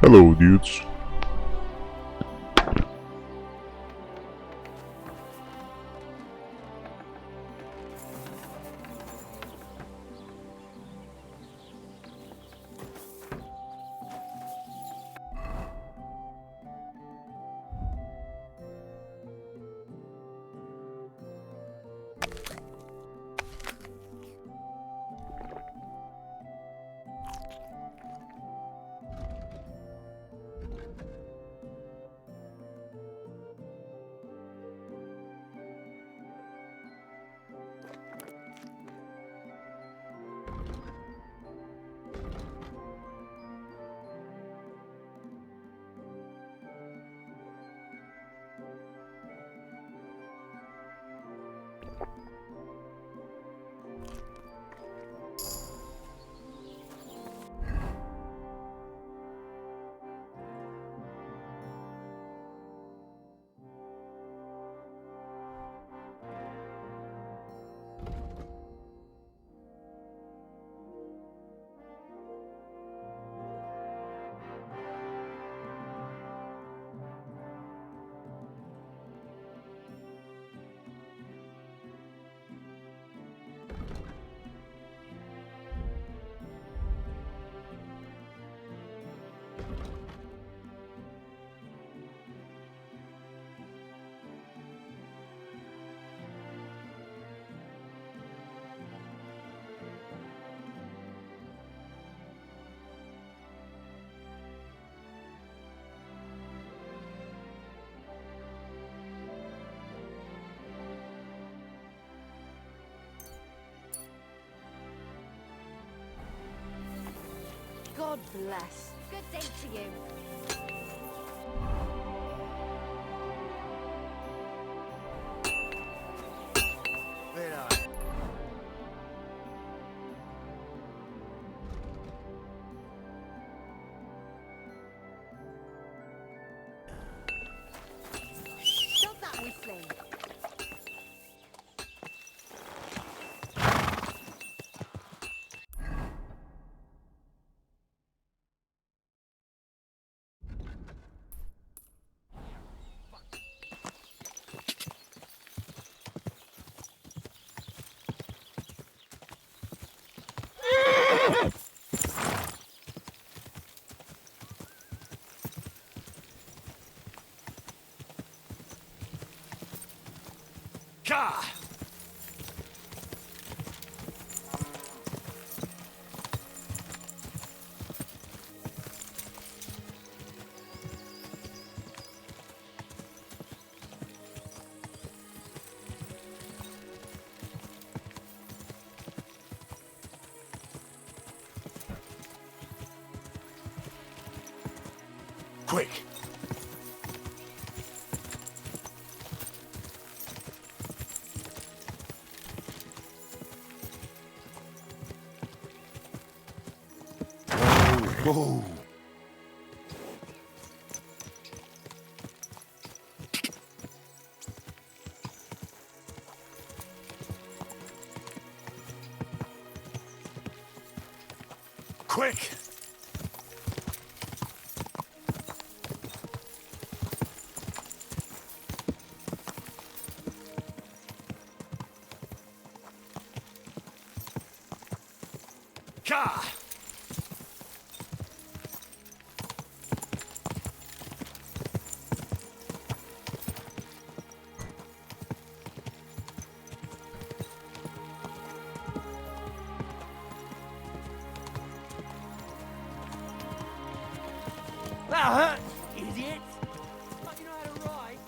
Hello, dudes. God bless. Good day to you. Where are you? Stop that whistling. Gah! Quick! Whoa! Quick! Gah! That hurt, idiot! Like you know how to ride.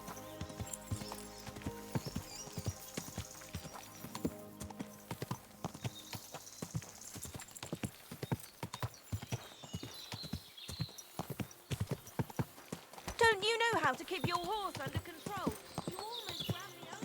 Don't you know how to keep your horse under control? You almost ran me over.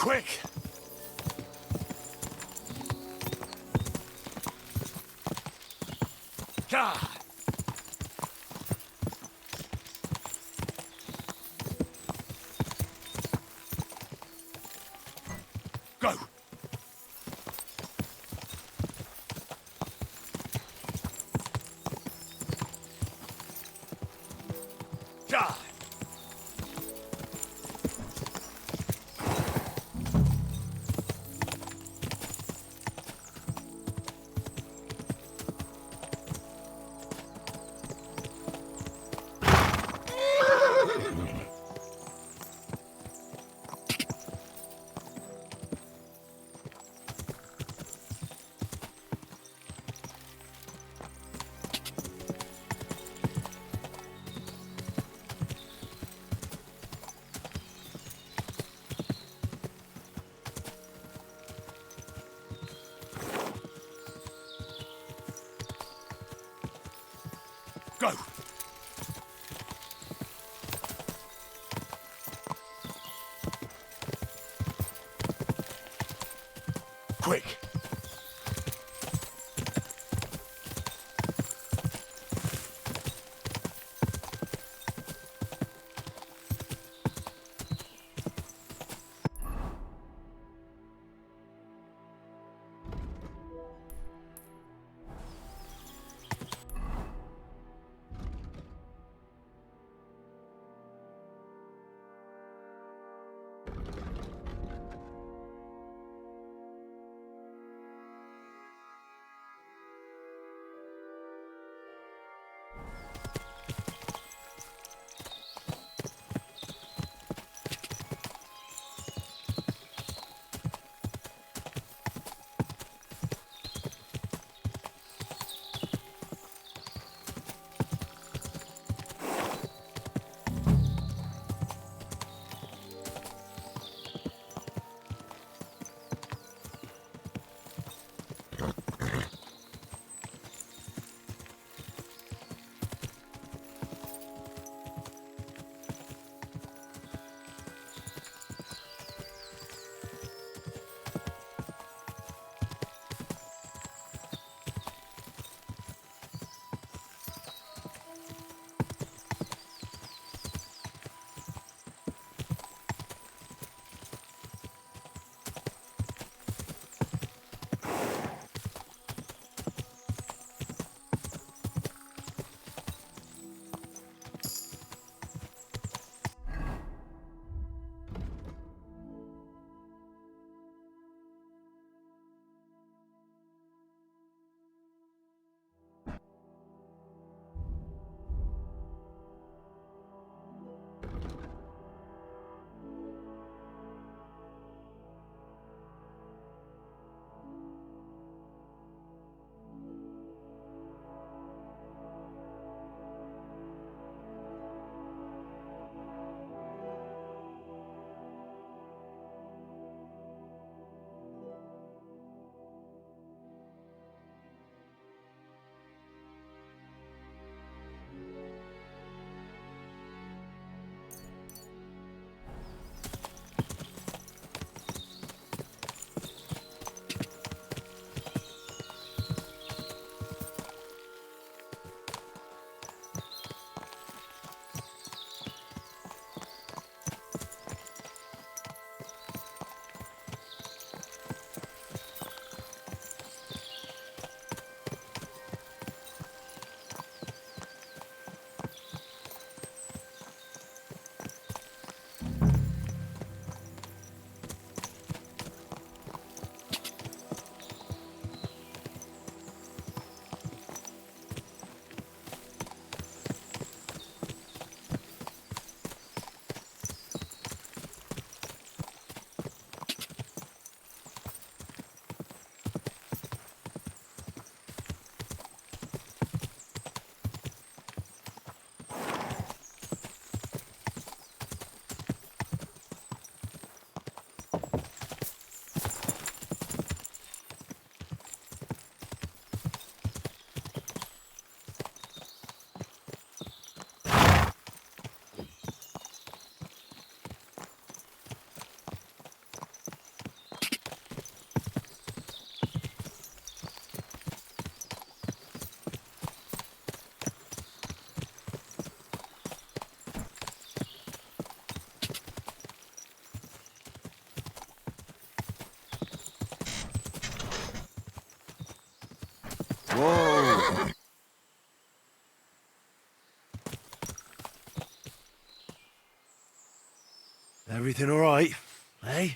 Quick! God! Go! God! Go! Quick! Everything all right? Eh?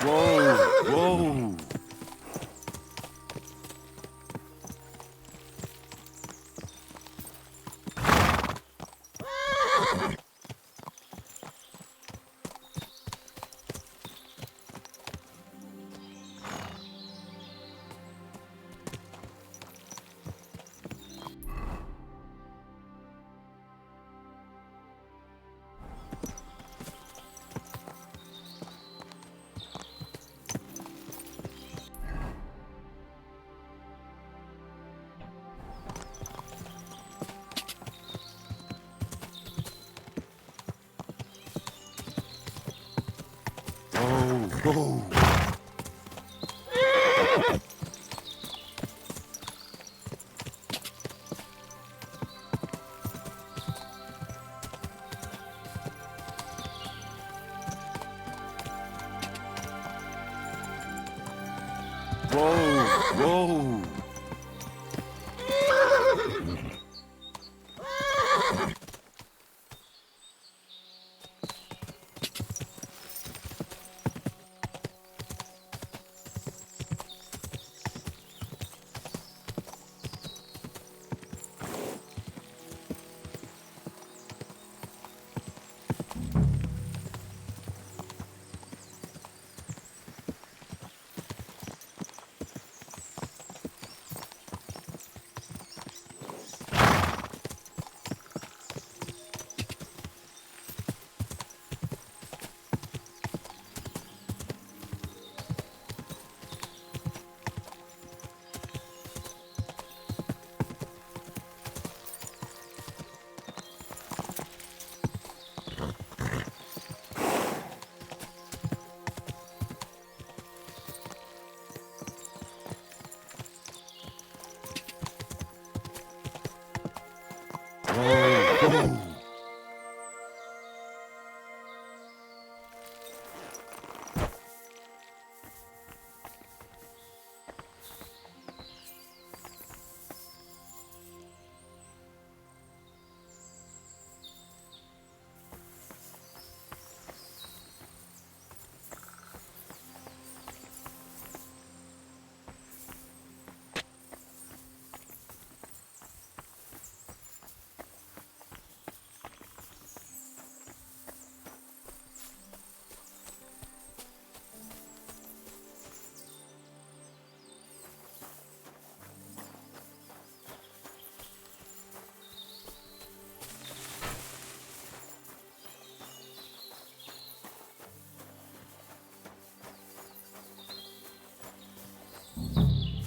Whoa! Whoa! Whoa! Whoa! Whoa! Whoa!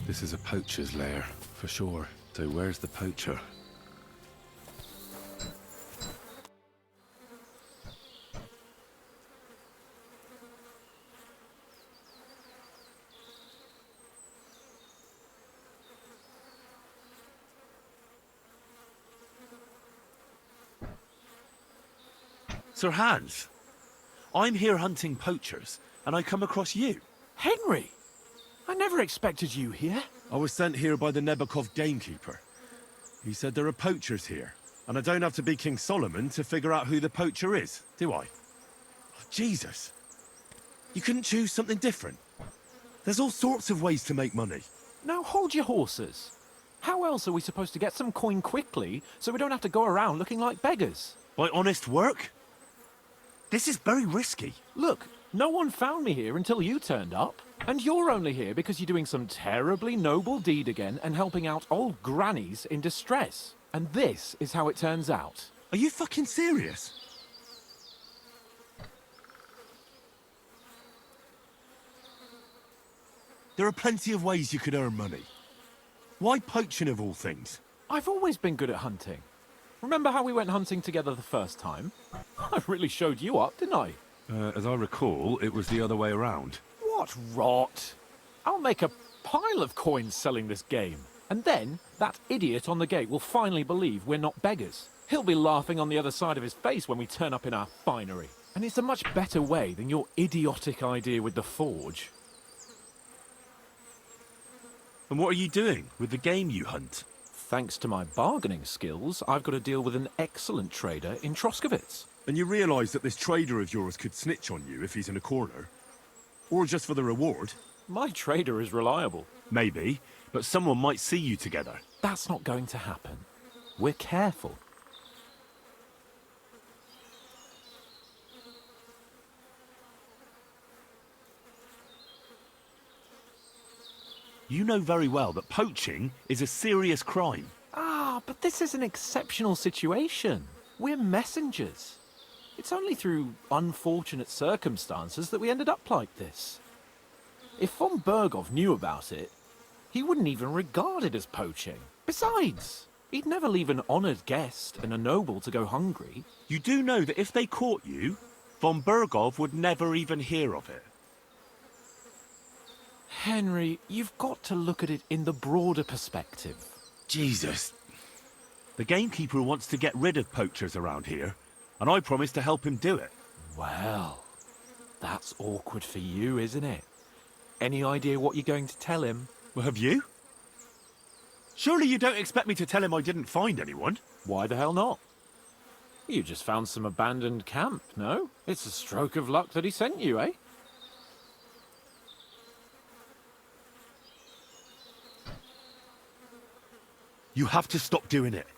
This is a poacher's lair, for sure. So where's the poacher? Sir Hans, I'm here hunting poachers, and I come across you. Henry! I never expected you here. I was sent here by the Nebakov gamekeeper. He said there are poachers here, and I don't have to be King Solomon to figure out who the poacher is, do I? Oh, Jesus! You couldn't choose something different? There's all sorts of ways to make money. Now hold your horses. How else are we supposed to get some coin quickly so we don't have to go around looking like beggars? By honest work? This is very risky. Look, no one found me here until you turned up. And you're only here because you're doing some terribly noble deed again and helping out old grannies in distress. And this is how it turns out. Are you fucking serious? There are plenty of ways you could earn money. Why poaching of all things? I've always been good at hunting. Remember how we went hunting together the first time? I really showed you up, didn't I? As I recall, it was the other way around. What rot! I'll make a pile of coins selling this game. And then, that idiot on the gate will finally believe we're not beggars. He'll be laughing on the other side of his face when we turn up in our finery. And it's a much better way than your idiotic idea with the forge. And what are you doing with the game you hunt? Thanks to my bargaining skills, I've got to deal with an excellent trader in Troskowitz. And you realise that this trader of yours could snitch on you if he's in a corner? Or just for the reward? My trader is reliable. Maybe, but someone might see you together. That's not going to happen. We're careful. You know very well that poaching is a serious crime. Ah, but this is an exceptional situation. We're messengers. It's only through unfortunate circumstances that we ended up like this. If von Berghoff knew about it, he wouldn't even regard it as poaching. Besides, he'd never leave an honoured guest and a noble to go hungry. You do know that if they caught you, von Berghoff would never even hear of it. Henry, you've got to look at it in the broader perspective. Jesus. The gamekeeper wants to get rid of poachers around here, and I promised to help him do it. Well, that's awkward for you, isn't it? Any idea what you're going to tell him? Well, have you? Surely you don't expect me to tell him I didn't find anyone? Why the hell not? You just found some abandoned camp, no? It's a stroke of luck that he sent you, eh? You have to stop doing it.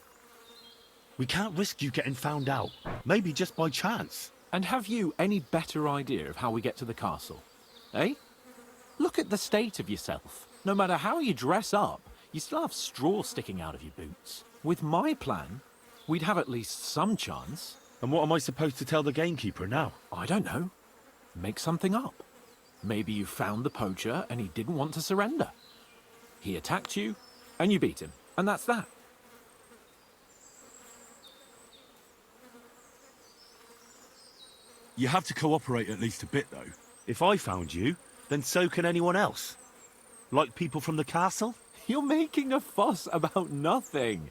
We can't risk you getting found out. Maybe just by chance. And have you any better idea of how we get to the castle? Eh? Look at the state of yourself. No matter how you dress up, you still have straw sticking out of your boots. With my plan, we'd have at least some chance. And what am I supposed to tell the gamekeeper now? I don't know. Make something up. Maybe you found the poacher and he didn't want to surrender. He attacked you and you beat him. And that's that. You have to cooperate at least a bit, though. If I found you, then so can anyone else. Like people from the castle? You're making a fuss about nothing.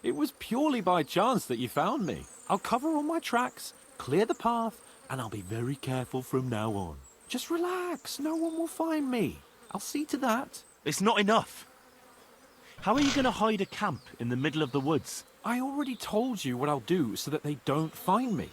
It was purely by chance that you found me. I'll cover all my tracks, clear the path, and I'll be very careful from now on. Just relax, no one will find me. I'll see to that. It's not enough. How are you going to hide a camp in the middle of the woods? I already told you what I'll do so that they don't find me.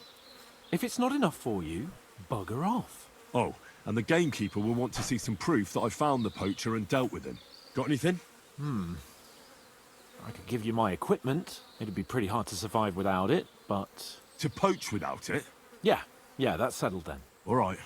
If it's not enough for you, bugger off. Oh, and the gamekeeper will want to see some proof that I found the poacher and dealt with him. Got anything? I could give you my equipment. It'd be pretty hard to survive without it, but... To poach without it? Yeah, that's settled then. All right.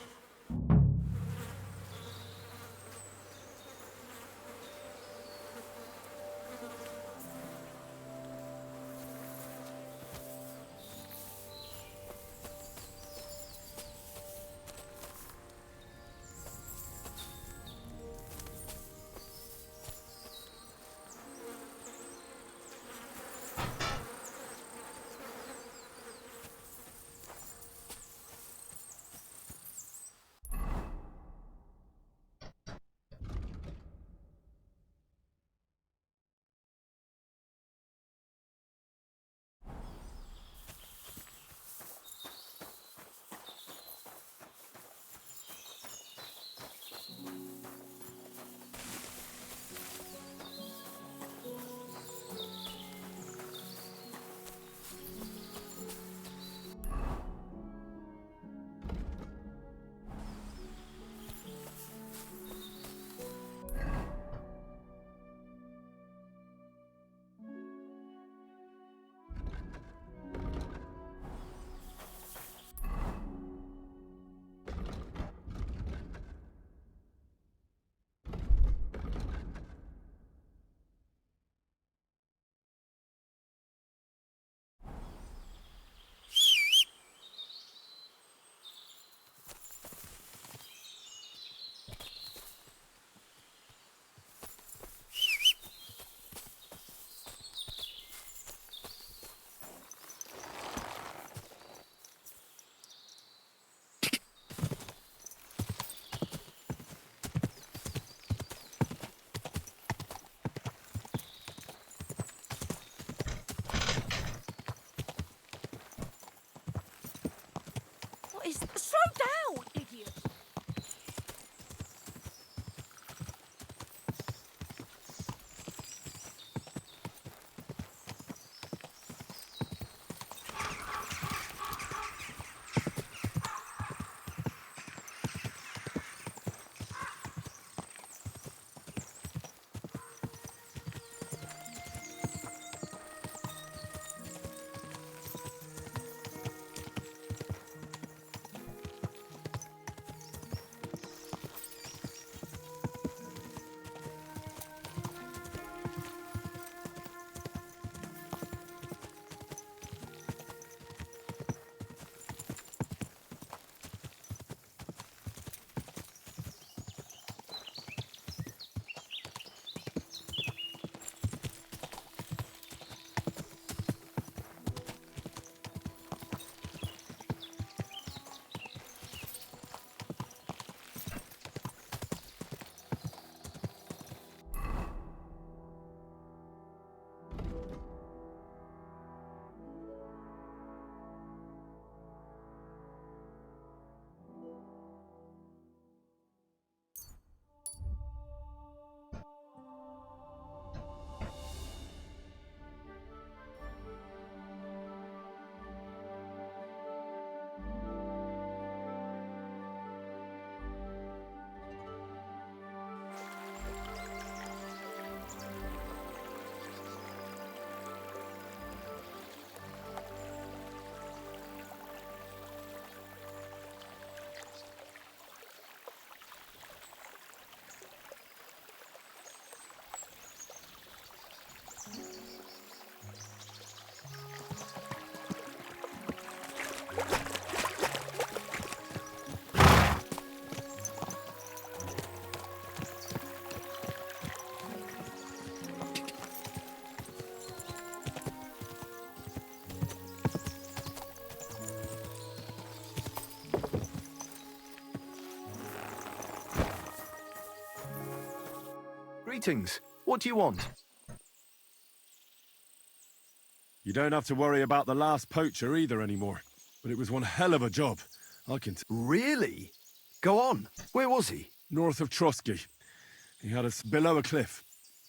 down, idiot! Greetings. What do you want? You don't have to worry about the last poacher either anymore. But it was one hell of a job. I can Really? Go on. Where was he? north of Trotsky. He had us below a cliff.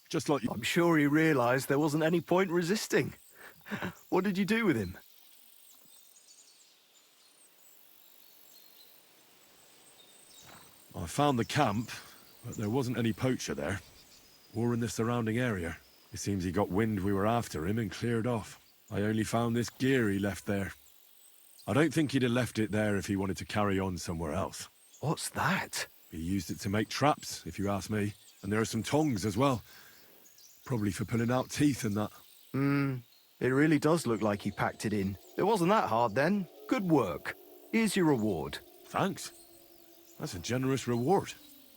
Just like you. I'm sure he realized there wasn't any point resisting. What did you do with him? I found the camp, but there wasn't any poacher there. Or in the surrounding area. It seems he got wind we were after him and cleared off. I only found this gear he left there. I don't think he'd have left it there if he wanted to carry on somewhere else. What's that? He used it to make traps, if you ask me. And there are some tongs as well. Probably for pulling out teeth and that. It really does look like he packed it in. It wasn't that hard then. Good work. Here's your reward. Thanks. That's a generous reward.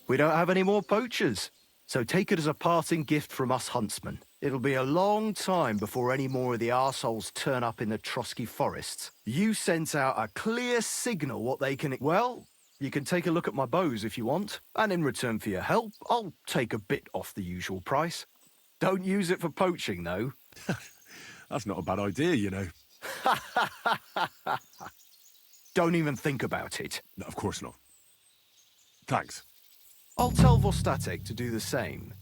We don't have any more poachers, so take it as a parting gift from us huntsmen. It'll be a long time before any more of the arseholes turn up in the Trotsky forests. You sent out a clear signal what they can... Well, you can take a look at my bows if you want, and in return for your help, I'll take a bit off the usual price. Don't use it for poaching, though. That's not a bad idea, you know. Don't even think about it. No, of course not. Thanks. I'll tell Vostatek to do the same.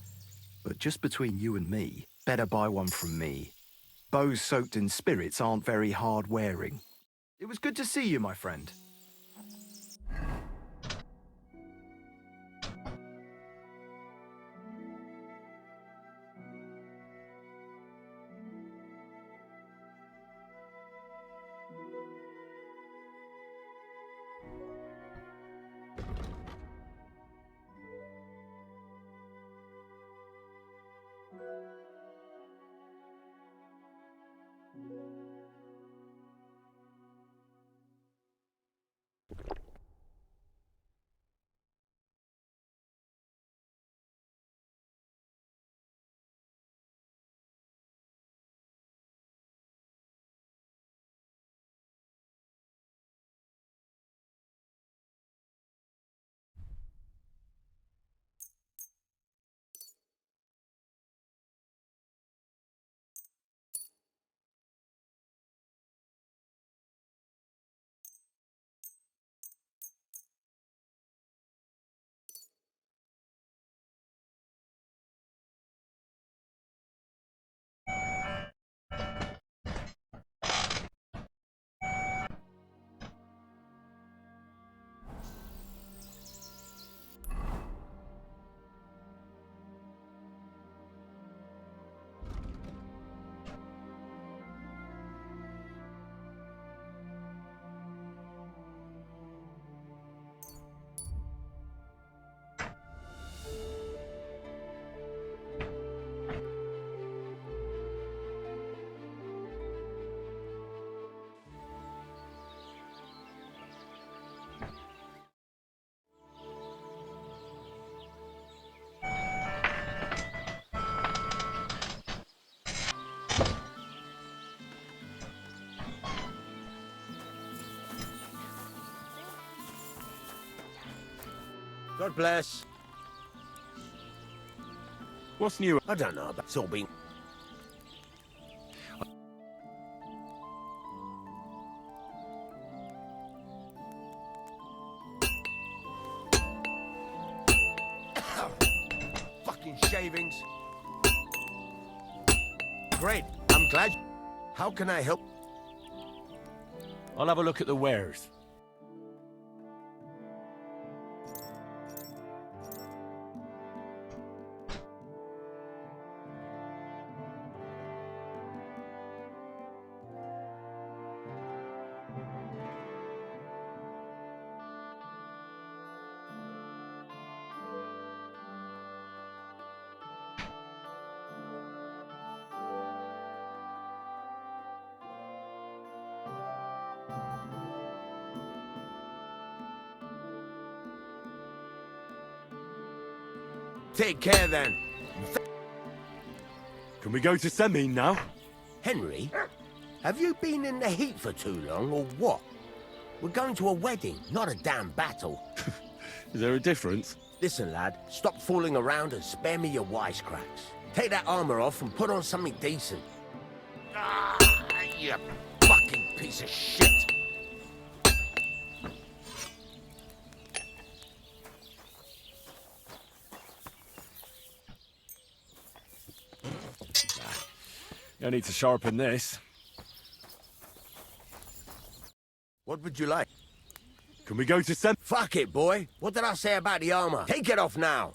But just between you and me, better buy one from me. Bows soaked in spirits aren't very hard wearing. It was good to see you, my friend. God bless. What's new? I don't know, but it's all been... Fucking shavings. Great, I'm glad. How can I help? I'll have a look at the wares. Take care then. Can we go to Semin now? Henry, have you been in the heat for too long, or what? We're going to a wedding, not a damn battle. Is there a difference? Listen, lad, stop fooling around and spare me your wisecracks. Take that armor off and put on something decent. Ah, you fucking piece of shit! I need to sharpen this. What would you like? Can we go to Semin? Fuck it, boy. What did I say about the armor? Take it off now.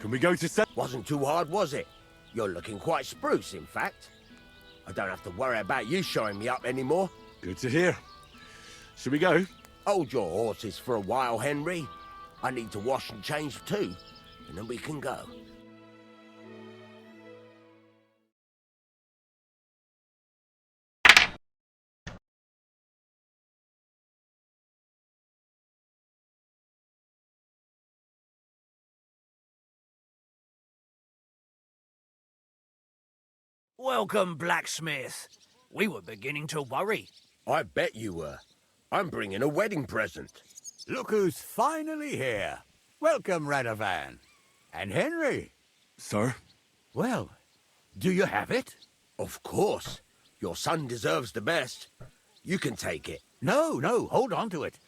Can we go to Semin? Wasn't too hard, was it? You're looking quite spruce, in fact. I don't have to worry about you showing me up anymore. Good to hear. Should we go? Hold your horses for a while, Henry. I need to wash and change too, and then we can go. Welcome, blacksmith. We were beginning to worry. I bet you were. I'm bringing a wedding present. Look who's finally here. Welcome, Radovan. And Henry. Sir? Well, do you have it? Of course. Your son deserves the best. You can take it. No, hold on to it.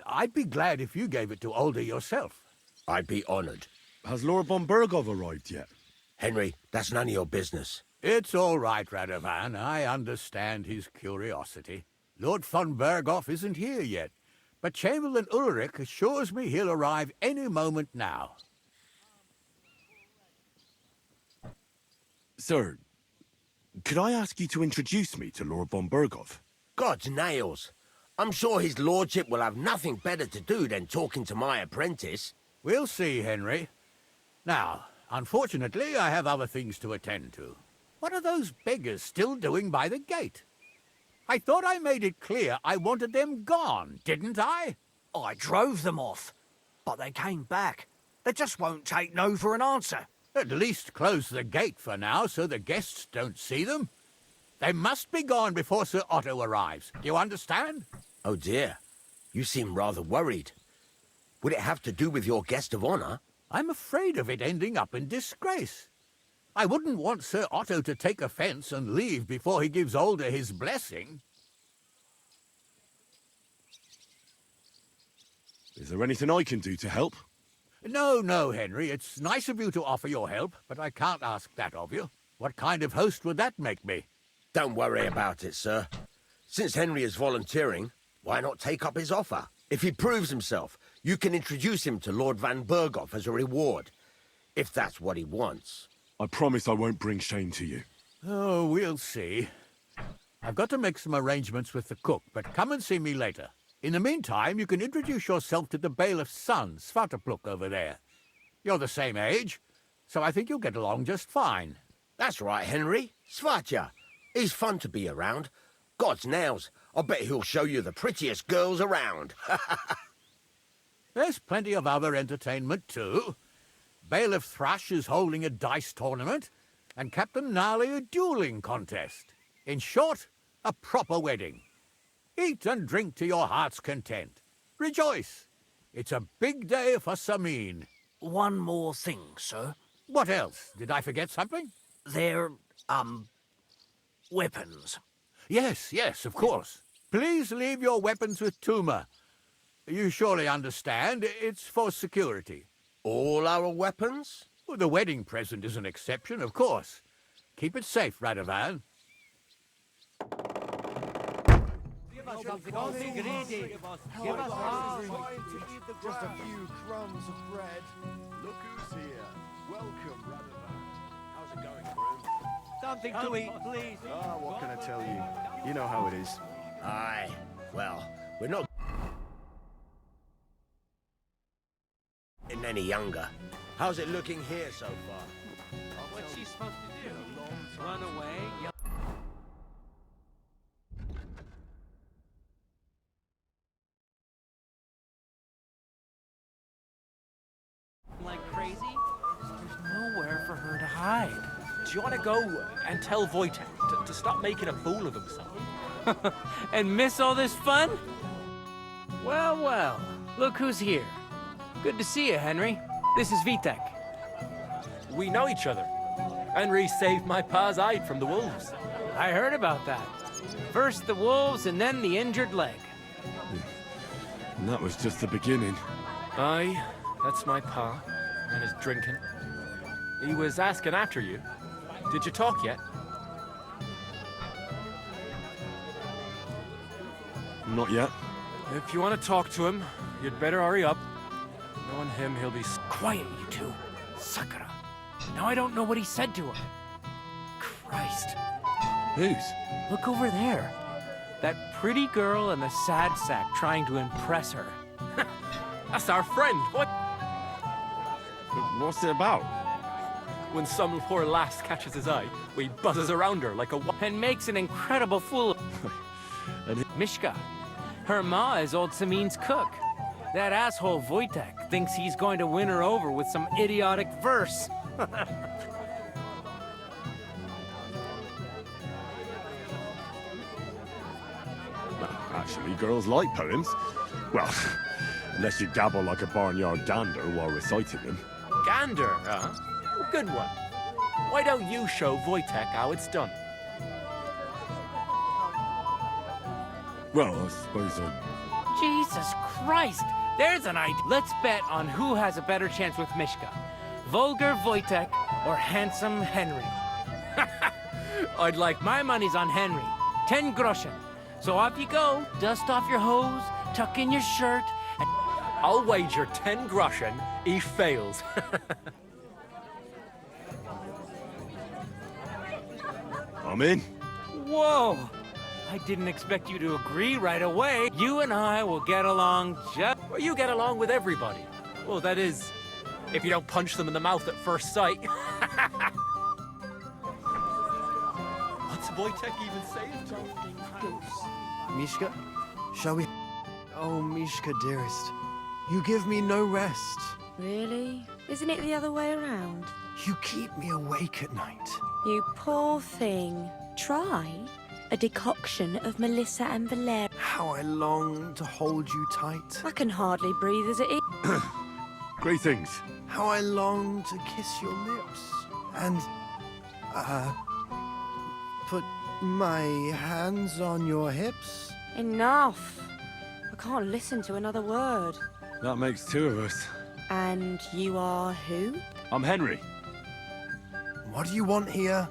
I'd be glad if you gave it to Alder yourself. I'd be honored. Has Lord von Bergov arrived yet? Henry, that's none of your business. It's all right, Radovan. I understand his curiosity. Lord von Berghoff isn't here yet, but Chamberlain Ulrich assures me he'll arrive any moment now. Sir, could I ask you to introduce me to Lord von Bergov? God's nails. I'm sure his lordship will have nothing better to do than talking to my apprentice. We'll see, Henry. Now, unfortunately, I have other things to attend to. What are those beggars still doing by the gate? I thought I made it clear I wanted them gone, didn't I? I drove them off, but they came back. They just won't take no for an answer. At least close the gate for now so the guests don't see them. They must be gone before Sir Otto arrives. Do you understand? Oh dear, you seem rather worried. Would it have to do with your guest of honor? I'm afraid of it ending up in disgrace. I wouldn't want Sir Otto to take offense and leave before he gives Older his blessing. Is there anything I can do to help? No, Henry. It's nice of you to offer your help, but I can't ask that of you. What kind of host would that make me? Don't worry about it, sir. Since Henry is volunteering, why not take up his offer? If he proves himself, you can introduce him to Lord Van Berghoff as a reward, if that's what he wants. I promise I won't bring shame to you. Oh, we'll see. I've got to make some arrangements with the cook, but come and see me later. In the meantime, you can introduce yourself to the bailiff's son, Svartepluk, over there. You're the same age, so I think you'll get along just fine. That's right, Henry. Svatja. He's fun to be around. God's nails, I bet he'll show you the prettiest girls around. There's plenty of other entertainment, too. Bailiff Thrush is holding a dice tournament, and Captain Gnarly a dueling contest. In short, a proper wedding. Eat and drink to your heart's content. Rejoice. It's a big day for Samin. One more thing, sir. What else? Did I forget something? They're, weapons. Yes, of course. Please leave your weapons with Tuma. You surely understand, it's for security. All our weapons? Well, the wedding present is an exception, of course. Keep it safe, Radovan. Just a few crumbs of bread. Look who's here. Welcome, Radovan. How's it going, groom? Something to eat, please. Ah, what can I tell you? You know how it is. Aye. Well, we're not getting any younger. How's it looking here so far? What's she supposed to do? Run away? Yell like crazy? There's nowhere for her to hide. Do you want to go and tell Wojtek to stop making a fool of himself? And miss all this fun? Well, look who's here. Good to see you, Henry. This is Vitek. We know each other. Henry saved my pa's hide from the wolves. I heard about that. First the wolves and then the injured leg. And that was just the beginning. Aye, that's my pa and his drinking. He was asking after you. Did you talk yet? Not yet. If you want to talk to him, you'd better hurry up. Knowing him, he'll be... Quiet, you two. Sakura. Now I don't know what he said to her. Christ. Whose? Look over there. That pretty girl and the sad sack trying to impress her. That's our friend. What? What's it about? When some poor lass catches his eye, we buzzes around her like a... And makes an incredible fool of Mishka. Her ma is old Samin's cook. That asshole Wojtek thinks he's going to win her over with some idiotic verse. Actually, girls like poems. Well, unless you gabble like a barnyard gander while reciting them. Gander, huh? Good one. Why don't you show Wojtek how it's done? Well, I suppose Jesus Christ! There's an idea. Let's bet on who has a better chance with Mishka. Vulgar Wojtek or handsome Henry. I'd like... My money's on Henry. 10 groschen. So off you go. Dust off your hose, tuck in your shirt, and... I'll wager 10 groschen he fails. I'm in. Whoa! I didn't expect you to agree right away. You and I will get along just... Well, you get along with everybody. Well, that is, if you don't punch them in the mouth at first sight. What's Wojtek even saying? Mishka, shall we? Oh, Mishka, dearest, you give me no rest. Really? Isn't it the other way around? You keep me awake at night. You poor thing. Try a decoction of Melissa and Valeria. How I long to hold you tight. I can hardly breathe as it is. Greetings. How I long to kiss your lips. And, put my hands on your hips. Enough. I can't listen to another word. That makes two of us. And you are who? I'm Henry. What do you want here?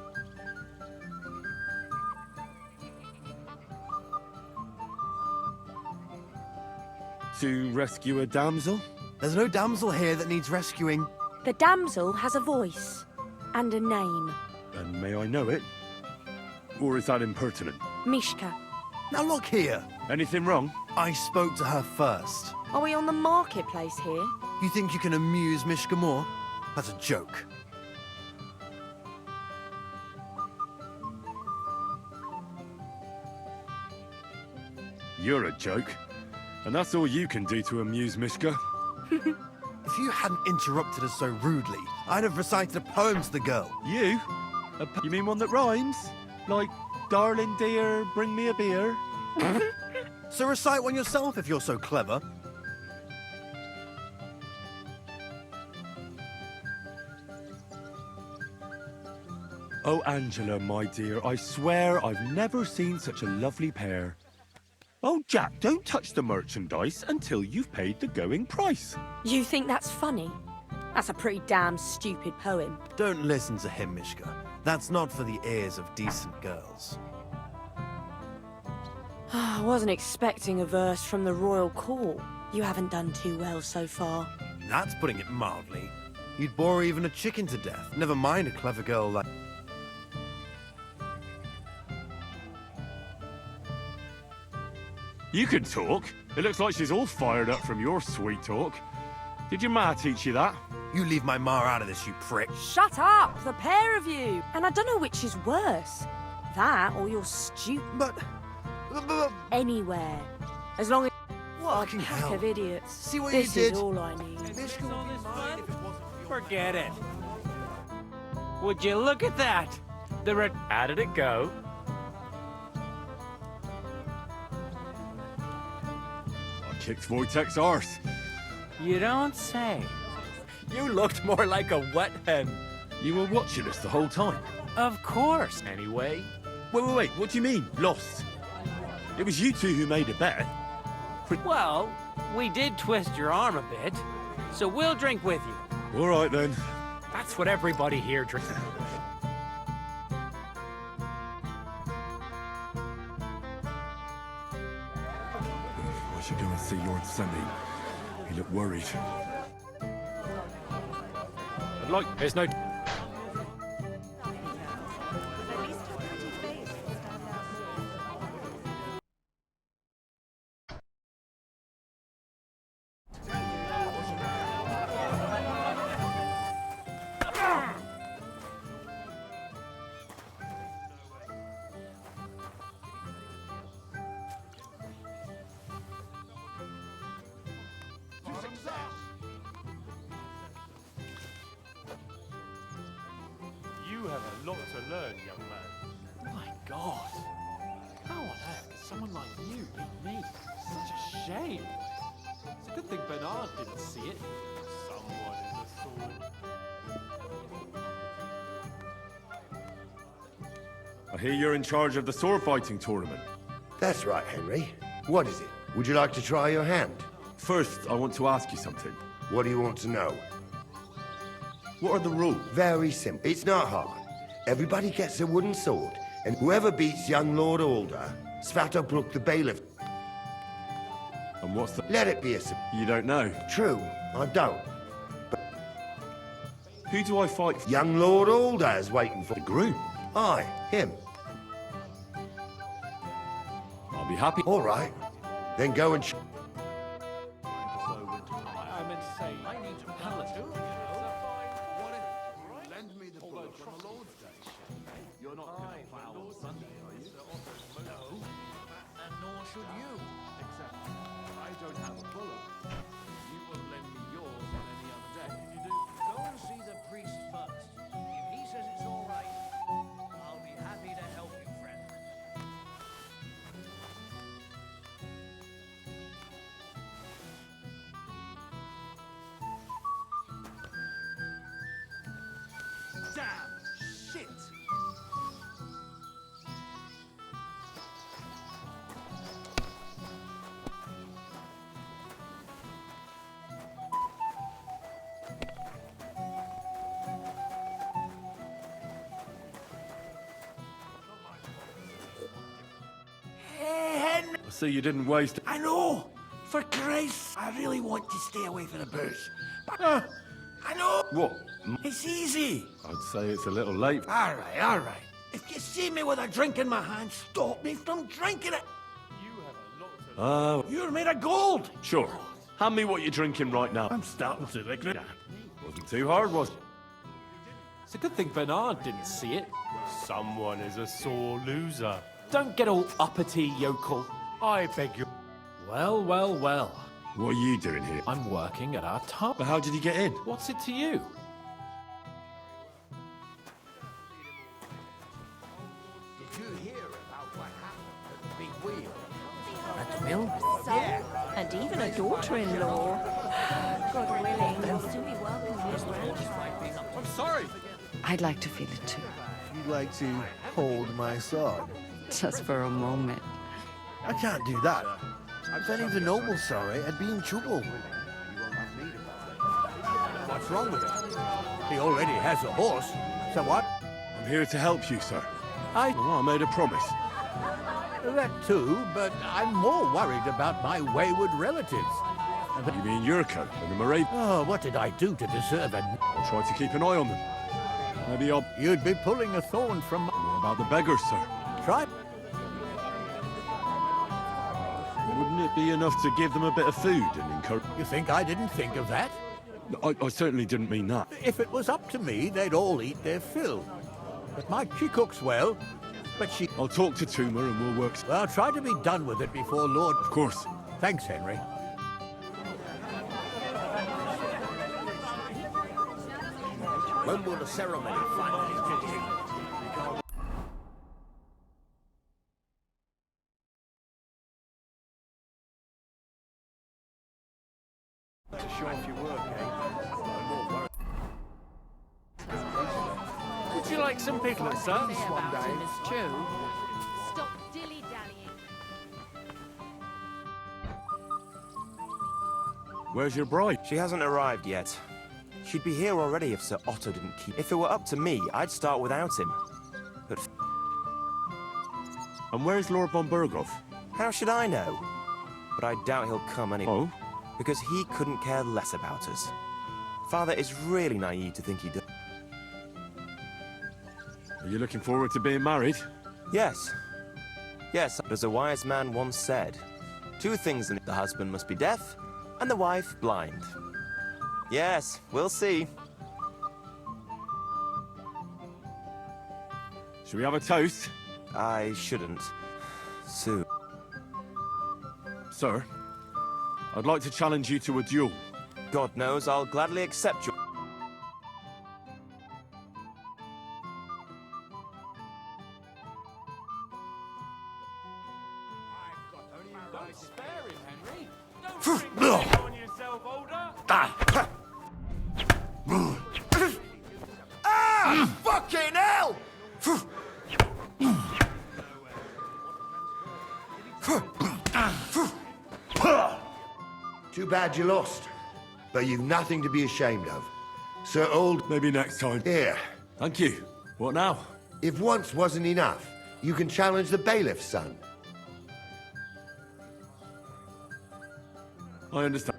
To rescue a damsel? There's no damsel here that needs rescuing. The damsel has a voice and a name. And may I know it? Or is that impertinent? Mishka. Now look here. Anything wrong? I spoke to her first. Are we on the marketplace here? You think you can amuse Mishka more? That's a joke. You're a joke. And that's all you can do to amuse Mishka. If you hadn't interrupted us so rudely, I'd have recited a poem to the girl. You? You mean one that rhymes? Like, darling dear, bring me a beer? So recite one yourself if you're so clever. Oh, Angela, my dear, I swear I've never seen such a lovely pair. Oh, Jack, don't touch the merchandise until you've paid the going price. You think that's funny? That's a pretty damn stupid poem. Don't listen to him, Mishka. That's not for the ears of decent girls. I wasn't expecting a verse from the royal court. You haven't done too well so far. That's putting it mildly. You'd bore even a chicken to death, never mind a clever girl like... You can talk. It looks like she's all fired up from your sweet talk. Did your ma teach you that? You leave my ma out of this, you prick. Shut up, the pair of you! And I don't know which is worse. That or your stupid... But... Anywhere. As long as... Fucking a pack hell. of idiots. See what this you did? is all I need. Mishka would be mine if it wasn't for your... Forget it. Would you look at that? How did it go? I kicked Wojtek's arse. You don't say. You looked more like a wet hen. You were watching us the whole time. Of course. Anyway. Wait, what do you mean, lost? It was you two who made a bet. Well, we did twist your arm a bit, so we'll drink with you. All right, then. That's what everybody here drinks. I should go and see Lord Semi. He looked worried. There's no... You have a lot to learn, young man. My God. How on earth could someone like you beat me? Such a shame. It's a good thing Bernard didn't see it. Someone is a sword. I hear you're in charge of the sword fighting tournament. That's right, Henry. What is it? Would you like to try your hand? First, I want to ask you something. What do you want to know? What are the rules? Very simple. It's not hard. Everybody gets a wooden sword, and whoever beats young Lord Alder, Svatobrook the bailiff. And what's the... Let it be a... You don't know. True, I don't. Who do I fight for? Young Lord Alder is waiting for... The groom. Aye, him. I'll be happy. All right. Then go and... I meant to say, I need to Paladin. Lend me the book on the Lord's Day. You're not going to plow on Sunday, are you? No. And nor should you. Except, I don't have a bullock. You will lend me yours on any other day. You do? priest first. If he says it's all right, I'll be happy to help you, friend. Damn shit! I see you didn't waste... I know! For Christ, I really want to stay away from the booze. But, I know! What? It's easy! I'd say it's a little late. Alright, alright. If you see me with a drink in my hand, stop me from drinking it! Oh, You're made of gold! sure. Hand me what you're drinking right now. I'm starting to regret it. Wasn't too hard, was it? It's a good thing Bernard didn't see it. Someone is a sore loser. Don't get all uppity, yokel. I beg you. Well, well, well. What are you doing here? I'm working at our tub. But how did he get in? What's it to you? Did you hear about what happened at the big wheel? At the mill? And even a daughter-in-law. God willing, they'll still be welcome on this ranch. I'm sorry. I'd like to feel it too, You'd like to hold my sword? just for a moment. I can't do that. If any of the nobles saw it, I'd be in trouble. What's wrong with him? He already has a horse. So what? I'm here to help you, sir. I... Well, I made a promise. That too, but I'm more worried about my wayward relatives. And You mean Yurko and the Moravian? oh, what did I do to deserve it? I'll try to keep an eye on them. Maybe I'll... You'd be pulling a thorn from my... What about the beggars, sir? Try... Wouldn't it be enough to give them a bit of food and encourage... You think I didn't think of that? I certainly didn't mean that. If it was up to me, they'd all eat their fill. But she cooks well, but she... I'll talk to Tuma and we'll work... Well, try to be done with it before Lord... Of course. Thanks, Henry. When will the ceremony finally begin? Would you like some pickles, sir? Stop dilly-dallying. Where's your bride? She hasn't arrived yet. She'd be here already if Sir Otto didn't keep... If it were up to me, I'd start without him. But And where's Lord von Berghoff? how should I know? But I doubt he'll come anyway. Oh? Because he couldn't care less about us. Father is really naive to think he does. Are you looking forward to being married? Yes. Yes, as a wise man once said, two things in the husband must be deaf and the wife blind. Yes, we'll see. Shall we have a toast? I shouldn't. Soon. Sir, I'd like to challenge you to a duel. God knows I'll gladly accept your... Don't spare him, Henry. Don't bring on yourself, older. Ah! Fucking hell! Too bad you lost. But you've nothing to be ashamed of. Sir Old... Maybe next time. Here. Thank you. What now? If once wasn't enough, you can challenge the bailiff's son. I understand.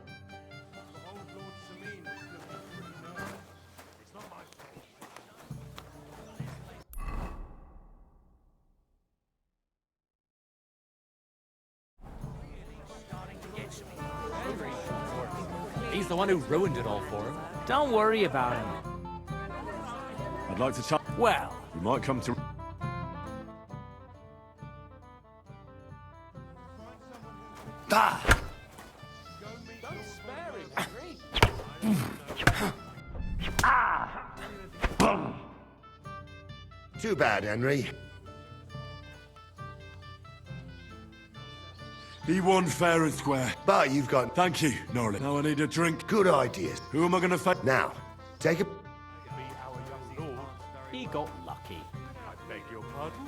He's the one who ruined it all for him. Don't worry about him. I'd like to challenge... Well, You might come to... Ah! Don't spare him, Henry. Too bad, Henry. He won fair and square. But you've got... Thank you, Norley. Now I need a drink. Good ideas. Who am I going to fight? Now, take a... He got lucky. I beg your pardon?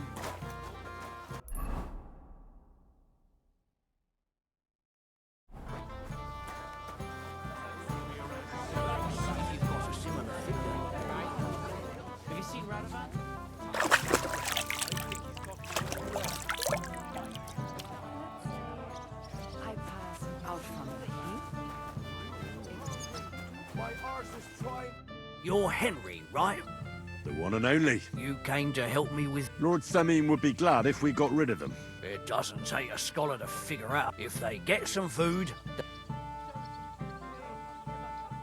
Have you seen Radavan? I pass out from You're Henry, right? The one and only. You came to help me with... Lord Samine would be glad if we got rid of them. It doesn't take a scholar to figure out if they get some food.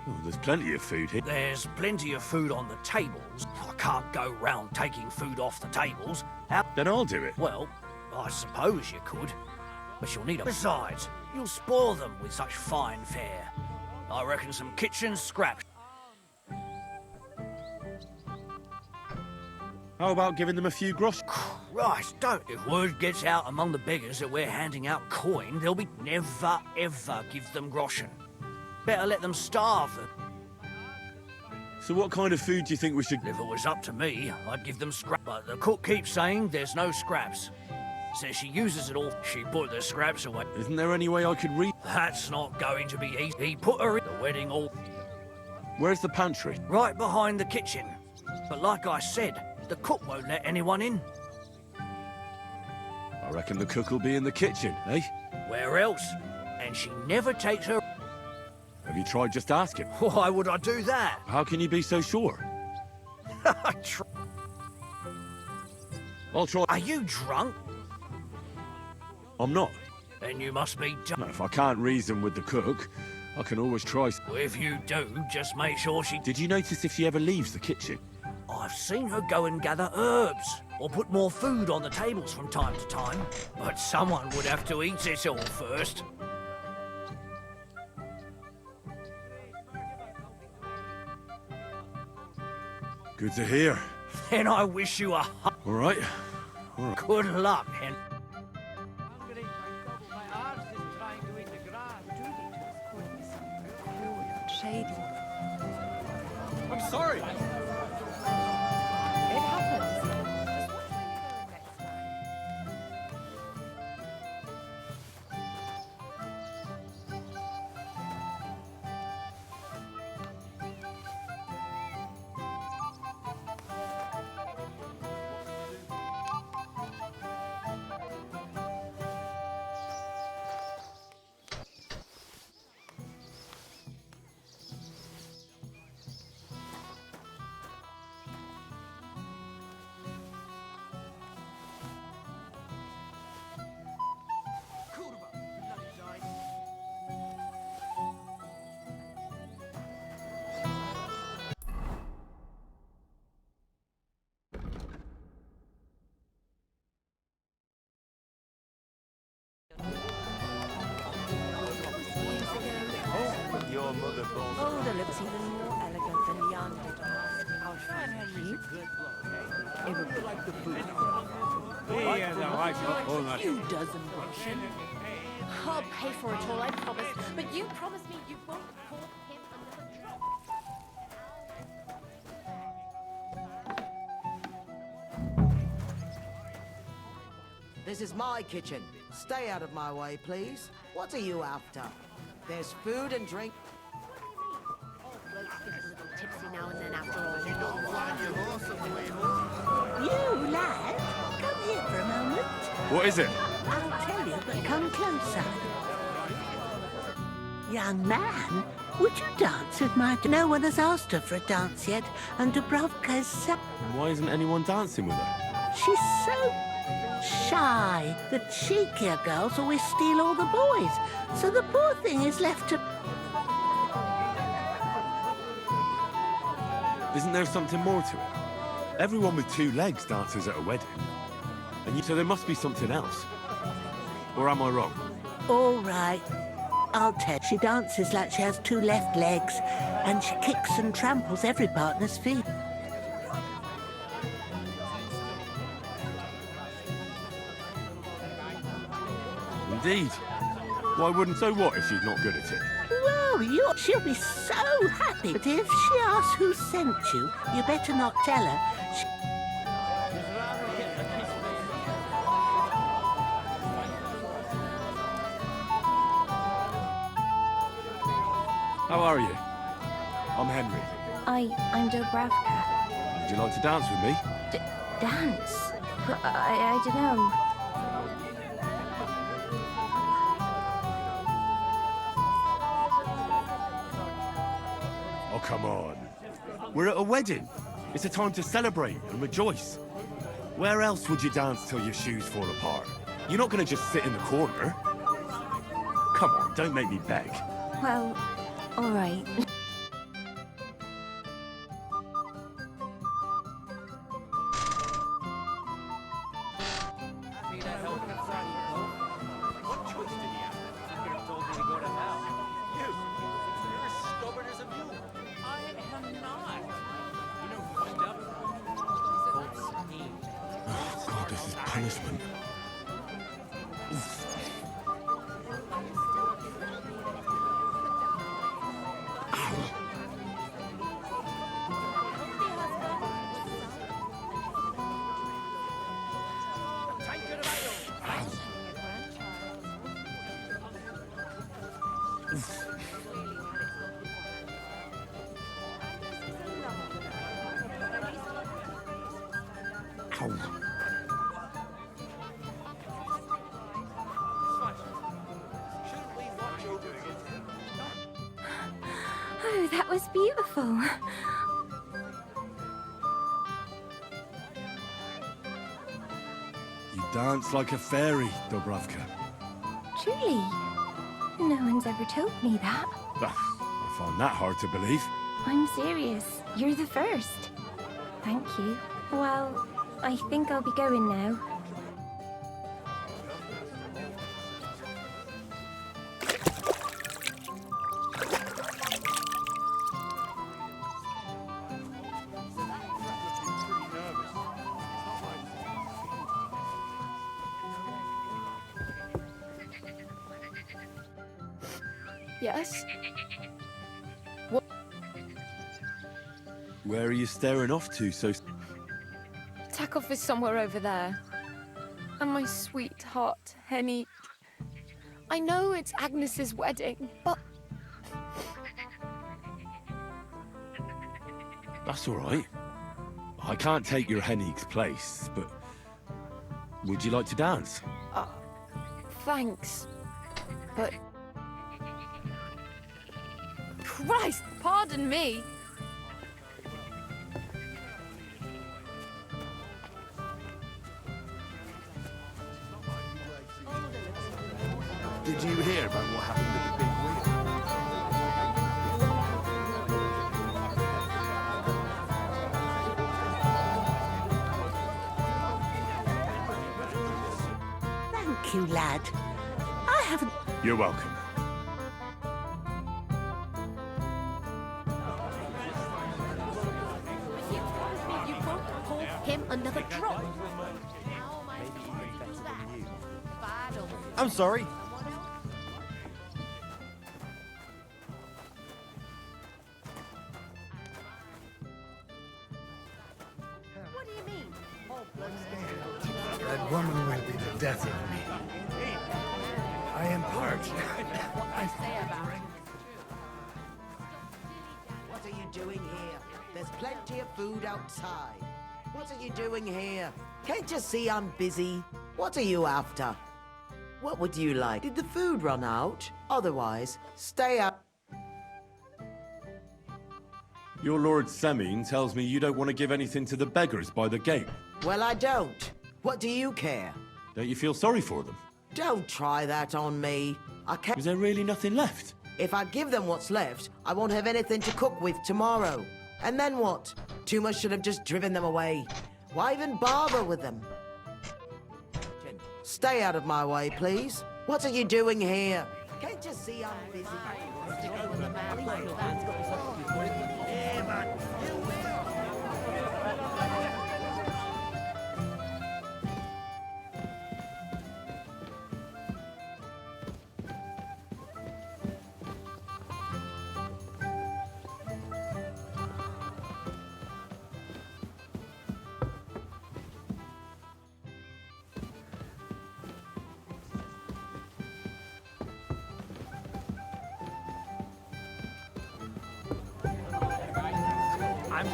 Oh, there's plenty of food here. There's plenty of food on the tables. I can't go round taking food off the tables. Then I'll do it. Well, I suppose you could, but you'll need a... Besides, you'll spoil them with such fine fare. I reckon some kitchen scraps. How about giving them a few grosh? Christ, don't. If word gets out among the beggars that we're handing out coin, they'll be... Never, ever give them groschen. Better let them starve them. So what kind of food do you think we should... If it was up to me, I'd give them scraps. But the cook keeps saying there's no scraps. Says she uses it all. She put the scraps away. Isn't there any way I could read? That's not going to be easy. He put her in the wedding all... Where's the pantry? Right behind the kitchen. But like I said, the cook won't let anyone in. I reckon the cook will be in the kitchen, eh? Where else? And she never takes her... Have you tried just asking? Why would I do that? How can you be so sure? I'll try... Are you drunk? I'm not. Then you must be No, if I can't reason with the cook, I can always try... Well, if you do, just make sure she... Did you notice if she ever leaves the kitchen? I've seen her go and gather herbs, or put more food on the tables from time to time. But someone would have to eat it all first. Good to hear. Then I wish you a... All right. All right. Good luck, Hen... shady. I'm sorry. It happens. Your mother calls Older looks even more elegant than young. Out from you. Few dozen groschen. I'll pay for it all, I promise. But you promise me you won't call him another drop. This is my kitchen. Stay out of my way, please. What are you after? There's food and drink. All blokes get a little tipsy now and then after all. You, lad, come here for a moment. What is it? I'll tell you, but come closer. Young man, would you dance with my... No one has asked her for a dance yet, and Dubrovka's so... Why isn't anyone dancing with her? She's so shy. The cheekier girls always steal all the boys, so the poor thing is left to... Isn't there something more to it? Everyone with two legs dances at a wedding. So there must be something else. Or am I wrong? All right. I'll tell. She dances like she has two left legs, and she kicks and tramples every partner's feet. indeed. Why wouldn't so what if she's not good at it? Well, she'll be so happy. But if she asks who sent you, you better not tell her. How are you? I'm Henry. I'm Dobravka. Would you like to dance with me? Dance? I don't know. Oh, come on. We're at a wedding. It's a time to celebrate and rejoice. Where else would you dance till your shoes fall apart? You're not going to just sit in the corner. Come on, don't make me beg. Well, all right. God, this is punishment. Oh, that was beautiful. You dance like a fairy, Dobravka. Truly. No one's ever told me that. I find that hard to believe. I'm serious. You're the first. Thank you. Well, I think I'll be going now. Yes? Where are you staring off to so... Takeoff is somewhere over there. And my sweetheart, Henny. I know it's Agnes's wedding, but... That's all right. I can't take your Henig's place, but... Would you like to dance? Thanks. But... Christ, pardon me. Did you hear about what happened with the big Thank you, lad. I haven't... You're welcome. You won't pour him another drop. I'm sorry. What do you mean? That woman will be the death of me. I am parched. What are you doing here? There's plenty of food outside. What are you doing here? Can't you see I'm busy? What are you after? What would you like? Did the food run out? Otherwise, stay out. Your Lord Semine tells me you don't want to give anything to the beggars by the gate. Well, I don't. What do you care? Don't you feel sorry for them? Don't try that on me. I can't... Is there really nothing left? If I give them what's left, I won't have anything to cook with tomorrow. And then what? Tuma should have just driven them away. Why even bother with them? Stay out of my way, please. What are you doing here? Can't you see I'm busy?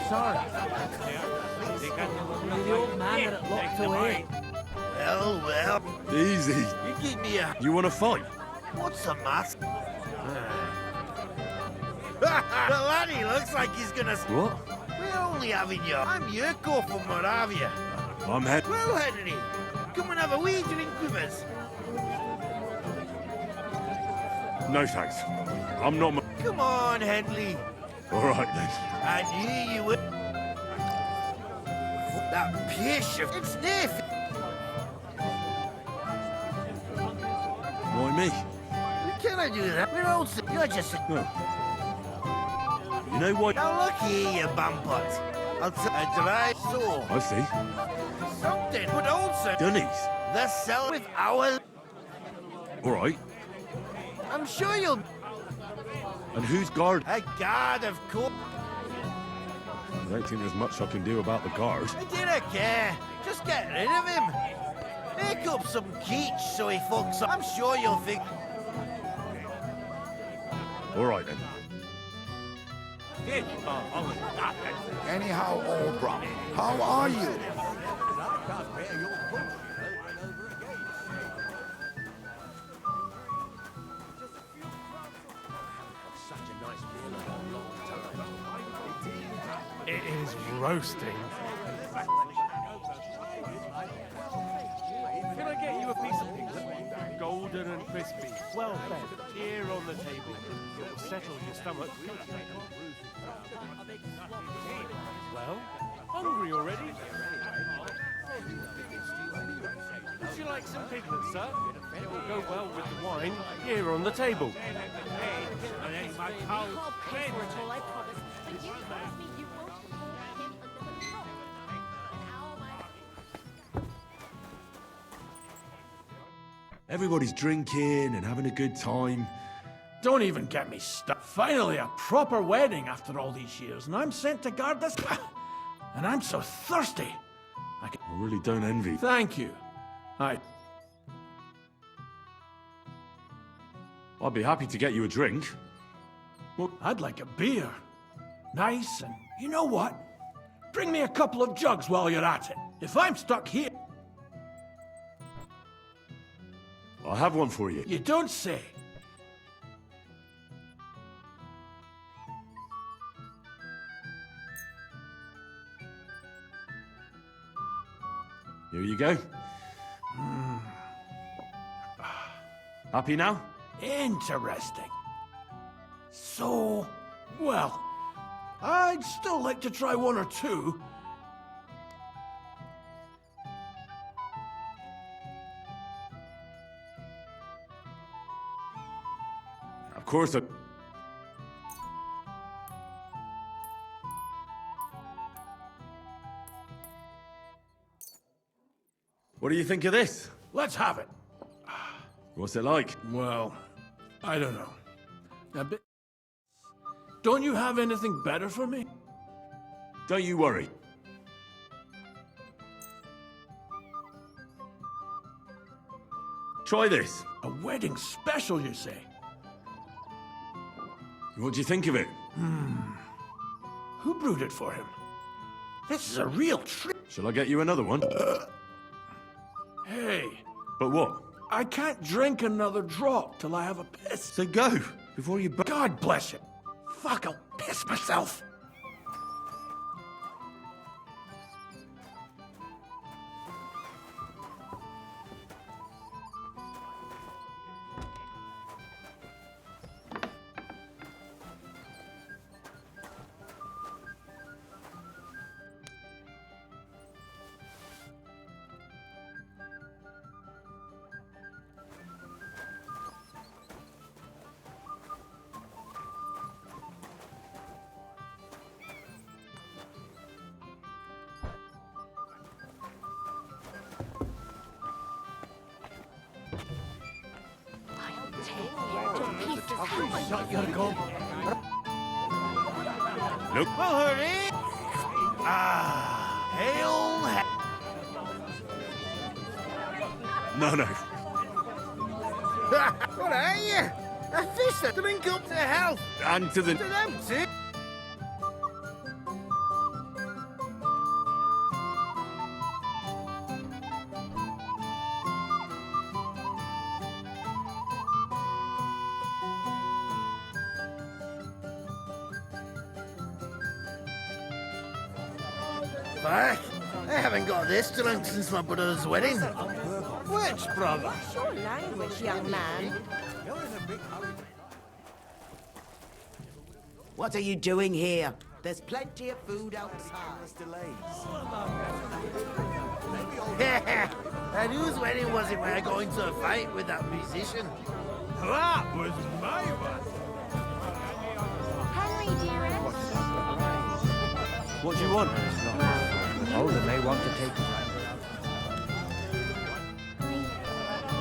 sorry. The old man that it locked away. Well. Easy. You keep me a... You want to fight? What's the mask? The laddie looks like he's gonna... What? We're only having you. I'm Yurko from Moravia. I'm head. Well, Henry, come and have a wee drink with us. No thanks. I'm not. Come on, Henley. All right then. I knew you would. That Poacher, it's Niff. Why me? Can I do that? We're all... You're just... No. You know what? Now look here, you bumpot. I'll tell a dry soul. I see. Something, but also... Dunnies. The cell with our... All right. I'm sure you'll... And who's guard? A guard, of course. I don't think there's much I can do about the guard. I didn't care. Just get rid of him. Make up some keech so he fucks up. I'm sure you'll think... All right then. Anyhow, old bro, how are you? It is roasting. Can I get you a piece of pizza? Golden and crispy, well fed, here on the table. It will settle your stomach. Well, hungry already? Would you like some piglets, sir? It will go well with the wine, here on the table. Everybody's drinking and having a good time. Don't even get me stuck. Finally, a proper wedding after all these years, and I'm sent to guard this. And I'm so thirsty. I really don't envy. Thank you. I'd be happy to get you a drink. Well, I'd like a beer. Nice, and you know what? Bring me a couple of jugs while you're at it. If I'm stuck here... I'll have one for you. You don't say. Here you go. Happy now? Interesting. So, well, I'd still like to try one or two. Of course I... What do you think of this? Let's have it. What's it like? Well, I don't know. Don't you have anything better for me? Don't you worry. Try this. A wedding special, you say? What do you think of it? Who brewed it for him? This is a real treat. Shall I get you another one? Hey. But what? I can't drink another drop till I have a piss. So go, before you... God bless you. Fuck, I'll piss myself. Shut your gun. Nope. Well, hurry. Hail. No. What are you? A fish that drink up to health. And to the... To them too. Fuck! I haven't got this drunk since my brother's wedding. Which brother? Your language, young man. What are you doing here? There's plenty of food outside. And whose wedding was it where going to a fight with that musician? That was my one. Henry, dearest. What do you want? Oh, they may want to take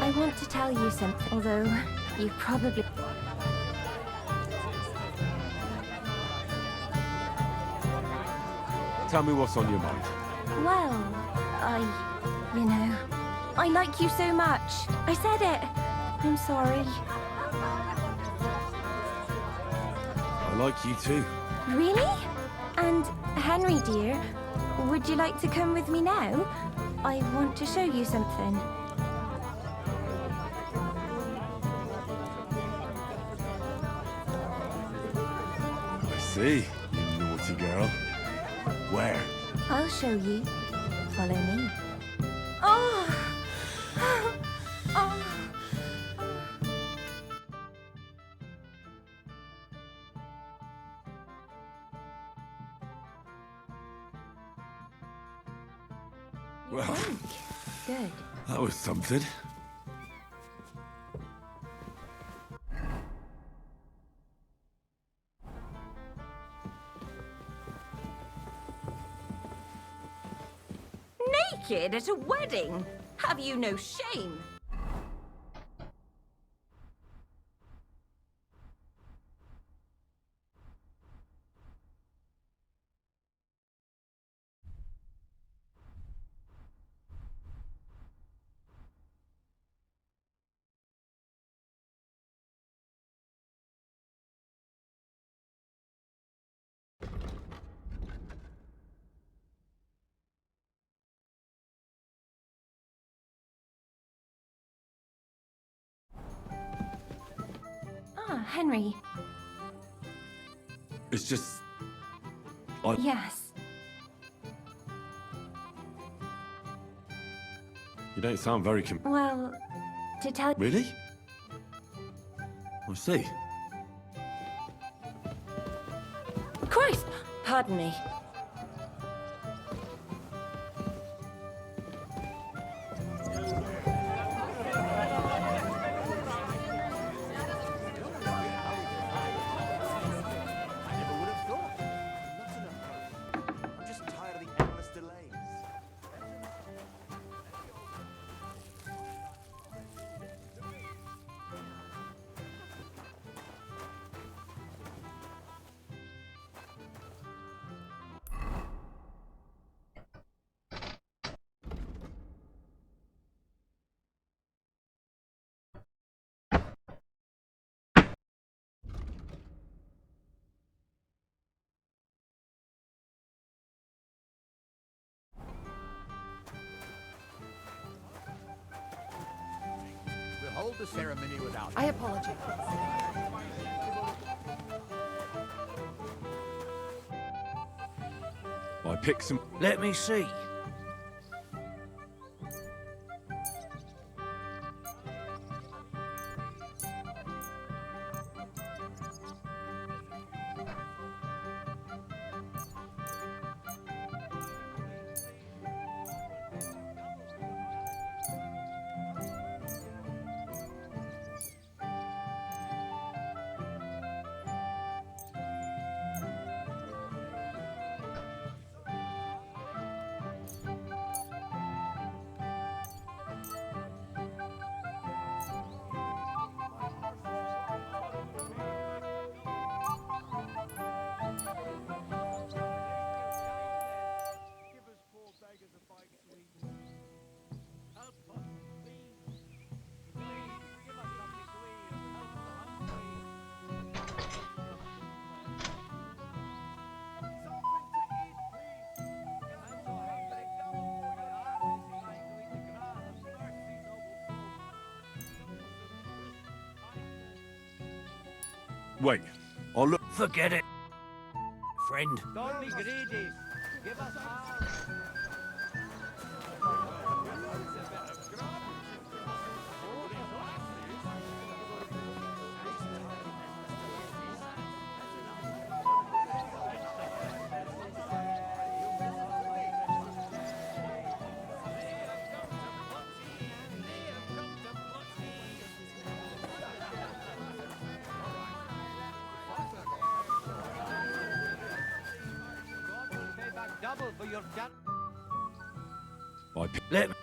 I want to tell you something, although you probably... Tell me what's on your mind. Well, you know, I like you so much. I said it. I'm sorry. I like you too. Really? And Henry, dear, would you like to come with me now? I want to show you something. I see, you naughty girl. Where? I'll show you. Follow me. Oh! Oh! Well, Good. that was something. Naked at a wedding? Have you no shame? Ah, Henry. It's just... Yes. You don't sound very Well, to tell... Really? I see. Christ! Pardon me. We'll hold the ceremony without... I apologize. I picked some... Let me see. Wait, I'll look... Forget it. Friend. Don't be greedy. Double for your gun. Let me...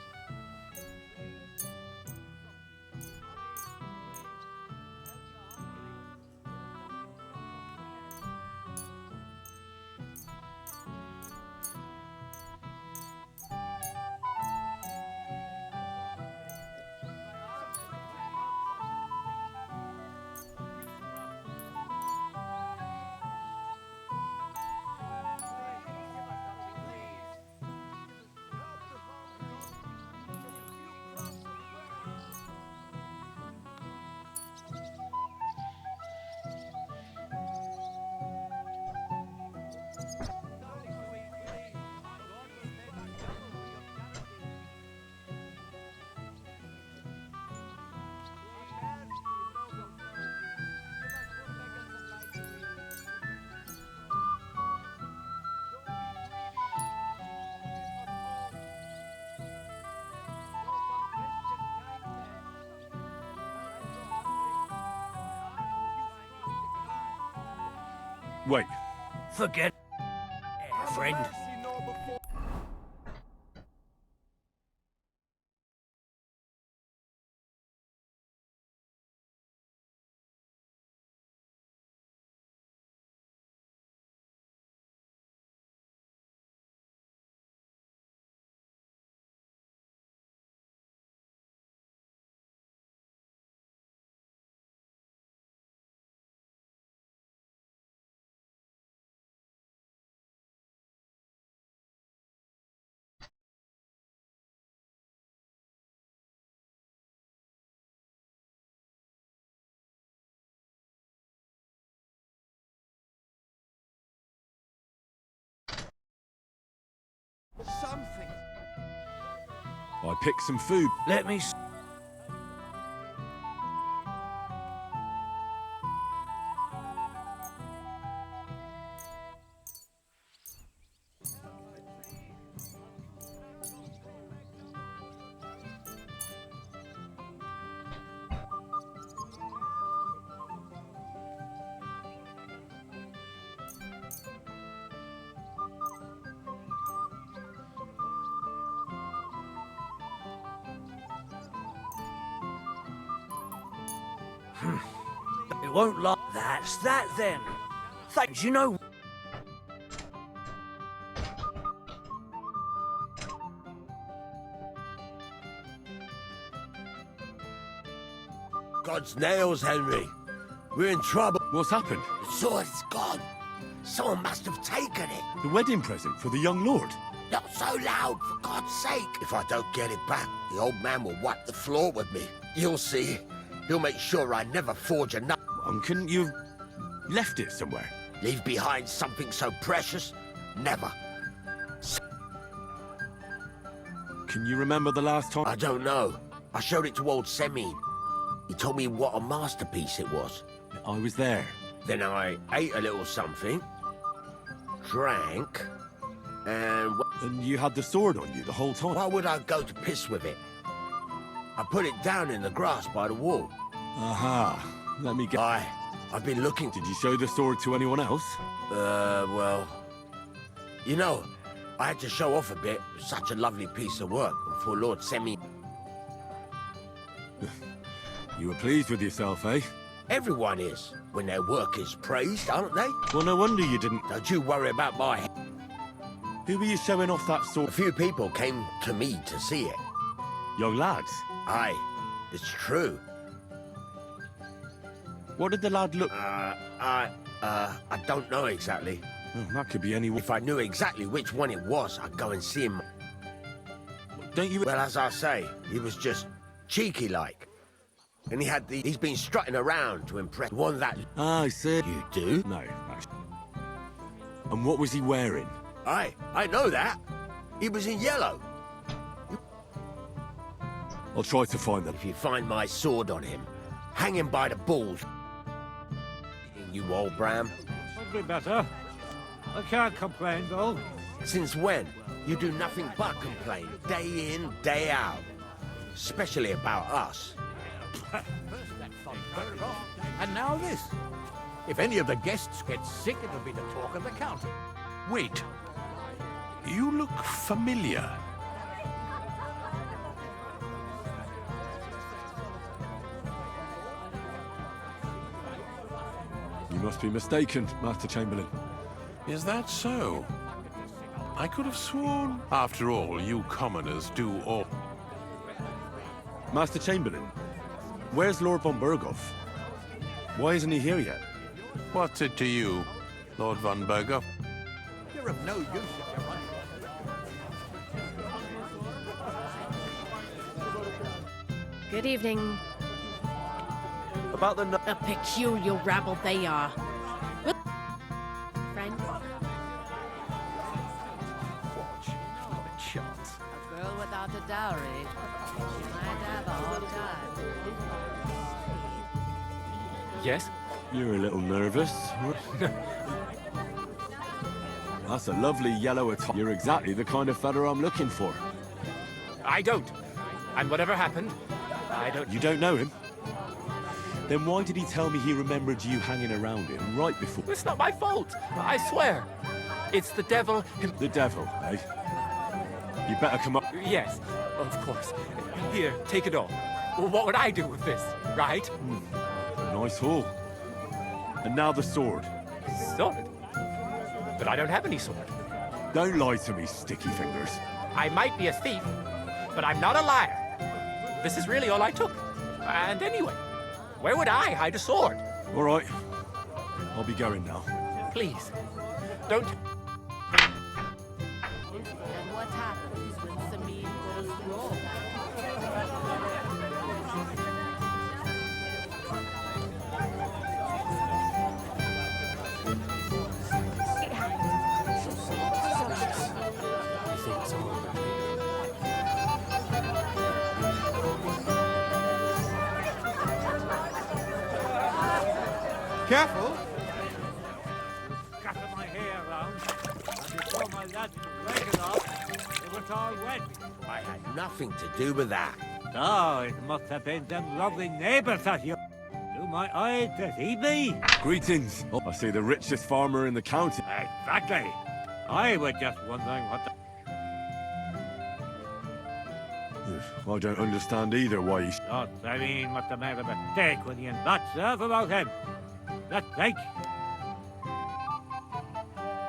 Wait. Forget, friend. Something. I picked some food. Let me... It won't last. That's that then. Thanks, you know. God's nails, Henry. We're in trouble. What's happened? The sword's gone. Someone must have taken it. The wedding present for the young lord. Not so loud, for God's sake. If I don't get it back, the old man will wipe the floor with me. You'll see. He'll make sure I never forge a nut. And couldn't you have left it somewhere? Leave behind something so precious? Never. Can you remember the last time? I don't know. I showed it to old Semine. He told me what a masterpiece it was. I was there. Then I ate a little something, drank, and... And you had the sword on you the whole time? Why would I go to piss with it? I put it down in the grass by the wall. Aha. Let me get... I've been looking... Did you show the sword to anyone else? Well... You know, I had to show off a bit. It was such a lovely piece of work for Lord Semine. You were pleased with yourself, eh? Everyone is, when their work is praised, aren't they? Well, no wonder you didn't... Don't you worry about my... Who were you showing off that sword? A few people came to me to see it. Young lads? Aye, it's true. What did the lad look... I don't know exactly. Oh, that could be anyone. If I knew exactly which one it was, I'd go and see him. Don't you... Well, as I say, he was just cheeky-like. And he had he's been strutting around to impress one that... Ah, I see. You do? No, And what was he wearing? I know that. He was in yellow. I'll try to find them. If you find my sword on him, hang him by the balls. You old Bram. Could be better. I can't complain, though. Since when? You do nothing but complain, day in, day out. Especially about us. And now this. If any of the guests get sick, it'll be the talk of the county. Wait. You look familiar. You must be mistaken, Master Chamberlain. Is that so? I could have sworn. After all, you commoners do all. Master Chamberlain, where's Lord von Berghoff? Why isn't he here yet? What's it to you, Lord von Berghoff? You're of no use if you're running. Good evening. About the... A peculiar rabble they are. Friend? Watch. Not a chance. A girl without a dowry. She might have a hard time. Yes? You're a little nervous. That's a lovely yellow attire. You're exactly the kind of fella I'm looking for. I don't. And whatever happened, I don't... You don't know him? Then why did he tell me he remembered you hanging around him right before? It's not my fault, I swear. It's the devil The devil, eh? You better come up... Yes, of course. Here, take it all. What would I do with this, right? Nice haul. And now the sword. Sword? But I don't have any sword. Don't lie to me, sticky fingers. I might be a thief, but I'm not a liar. This is really all I took. And anyway, where would I hide a sword? All right. I'll be going now. Please, don't... And what happens when Sameen goes wrong? Careful! Scatter my hair round, and before my lads could break it off, it was all wet. I had nothing to do with that. Oh, it must have been them lovely neighbours that you... Do my eyes deceive me? Greetings. Oh, I see the richest farmer in the county. Exactly. I was just wondering what the... I don't understand either why he... I mean, what's the matter with Dick when you not serve about him? Let's think.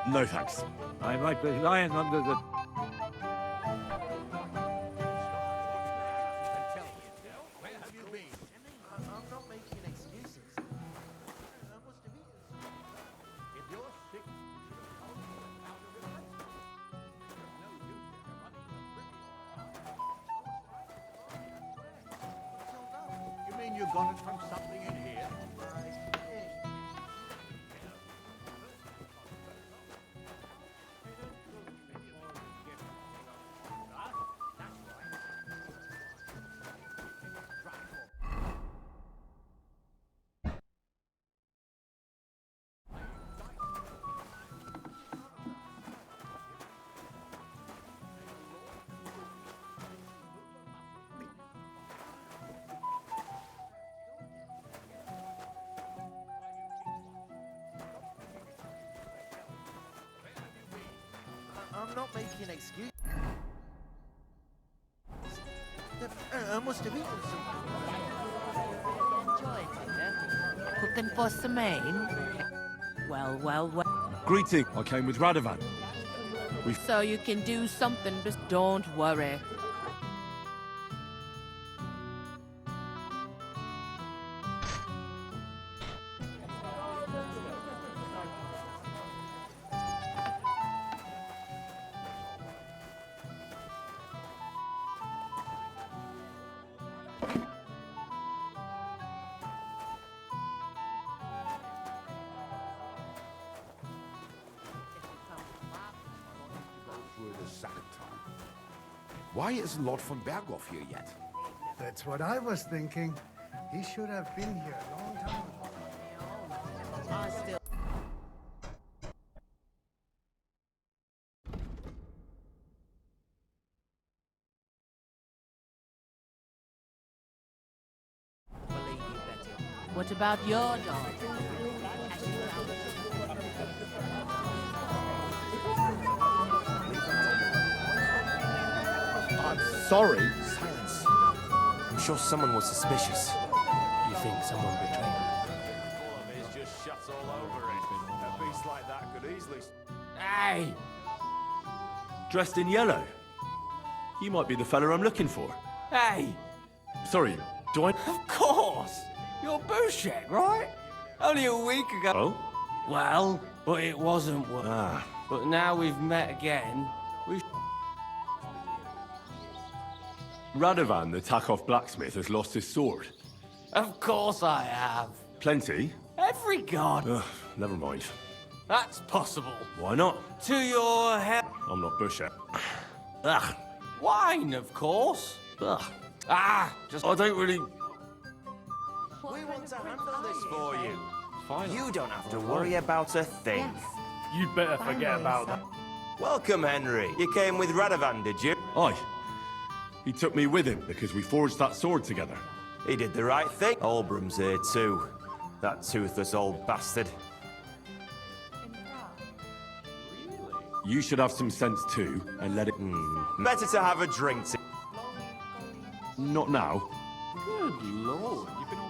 No thanks. I might be lying under the... You mean you got it from something in here? I'm not making excuses. I must have eaten something. Enjoying it, eh? Cooking for Sameen? Well, well, well. Greeting. I came with Radovan. So you can do something, but don't worry. Why isn't Lord von Berghoff here yet? That's what I was thinking. He should have been here a long time ago. I still... believe you, Betty. What about your dog? I'm sorry. Silence. I'm sure someone was suspicious. You think someone betrayed him? All of his just shuts all over it. A beast like that could easily... Hey! Dressed in yellow? You might be the fella I'm looking for. Hey! Sorry, do I... Of course! You're Poacher, right? Only a week ago. Oh? Well, but it wasn't what. Ah. But now we've met again. We. Radovan, the Takov blacksmith, has lost his sword. Of course I have. Plenty? Every god. Ugh, never mind. That's possible. Why not? To your head. I'm not Poacher. Ugh. Wine, of course. Ugh. Just. I don't really... We want to handle this for you. Fine. You don't have to worry about a thing. You'd better forget about that. Welcome, Henry. You came with Radovan, did you? Aye. He took me with him because we forged that sword together. He did the right thing. Olbrum's here too. That toothless old bastard. You should have some sense too, and let it... Better to have a drink. Not now. Good lord, you've been all...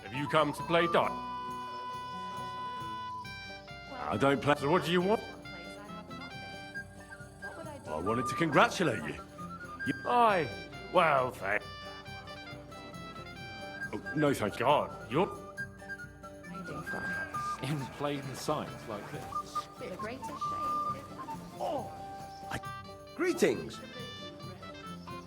Have you come to play dot? I don't play... So what do you want? I wanted to congratulate you. Aye. Well, thank... Oh, no, thank you. God, you're... In plain sight like this. The greatest shame. Greetings.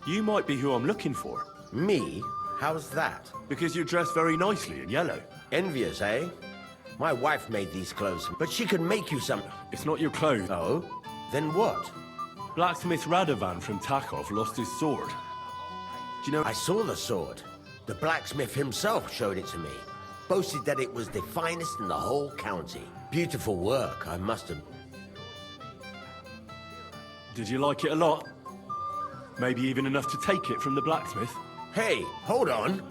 You might be who I'm looking for. Me? How's that? Because you're dressed very nicely in yellow. Envious, eh? My wife made these clothes, but she can make you some... It's not your clothes. Oh? Then what? Blacksmith Radovan from Takov lost his sword. Do you know... I saw the sword. The blacksmith himself showed it to me. Boasted that it was the finest in the whole county. Beautiful work, I must have... Did you like it a lot? Maybe even enough to take it from the blacksmith? Hey, hold on.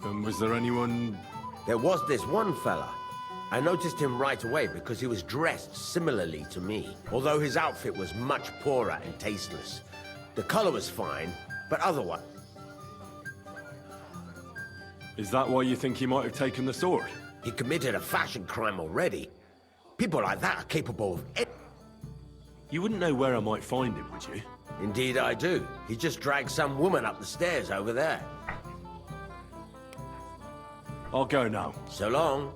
And was there anyone... There was this one fella. I noticed him right away because he was dressed similarly to me, although his outfit was much poorer and tasteless. The color was fine, but otherwise... Is that why you think he might have taken the sword? He committed a fashion crime already. People like that are capable of... You wouldn't know where I might find him, would you? Indeed I do. He just dragged some woman up the stairs over there. I'll go now. So long.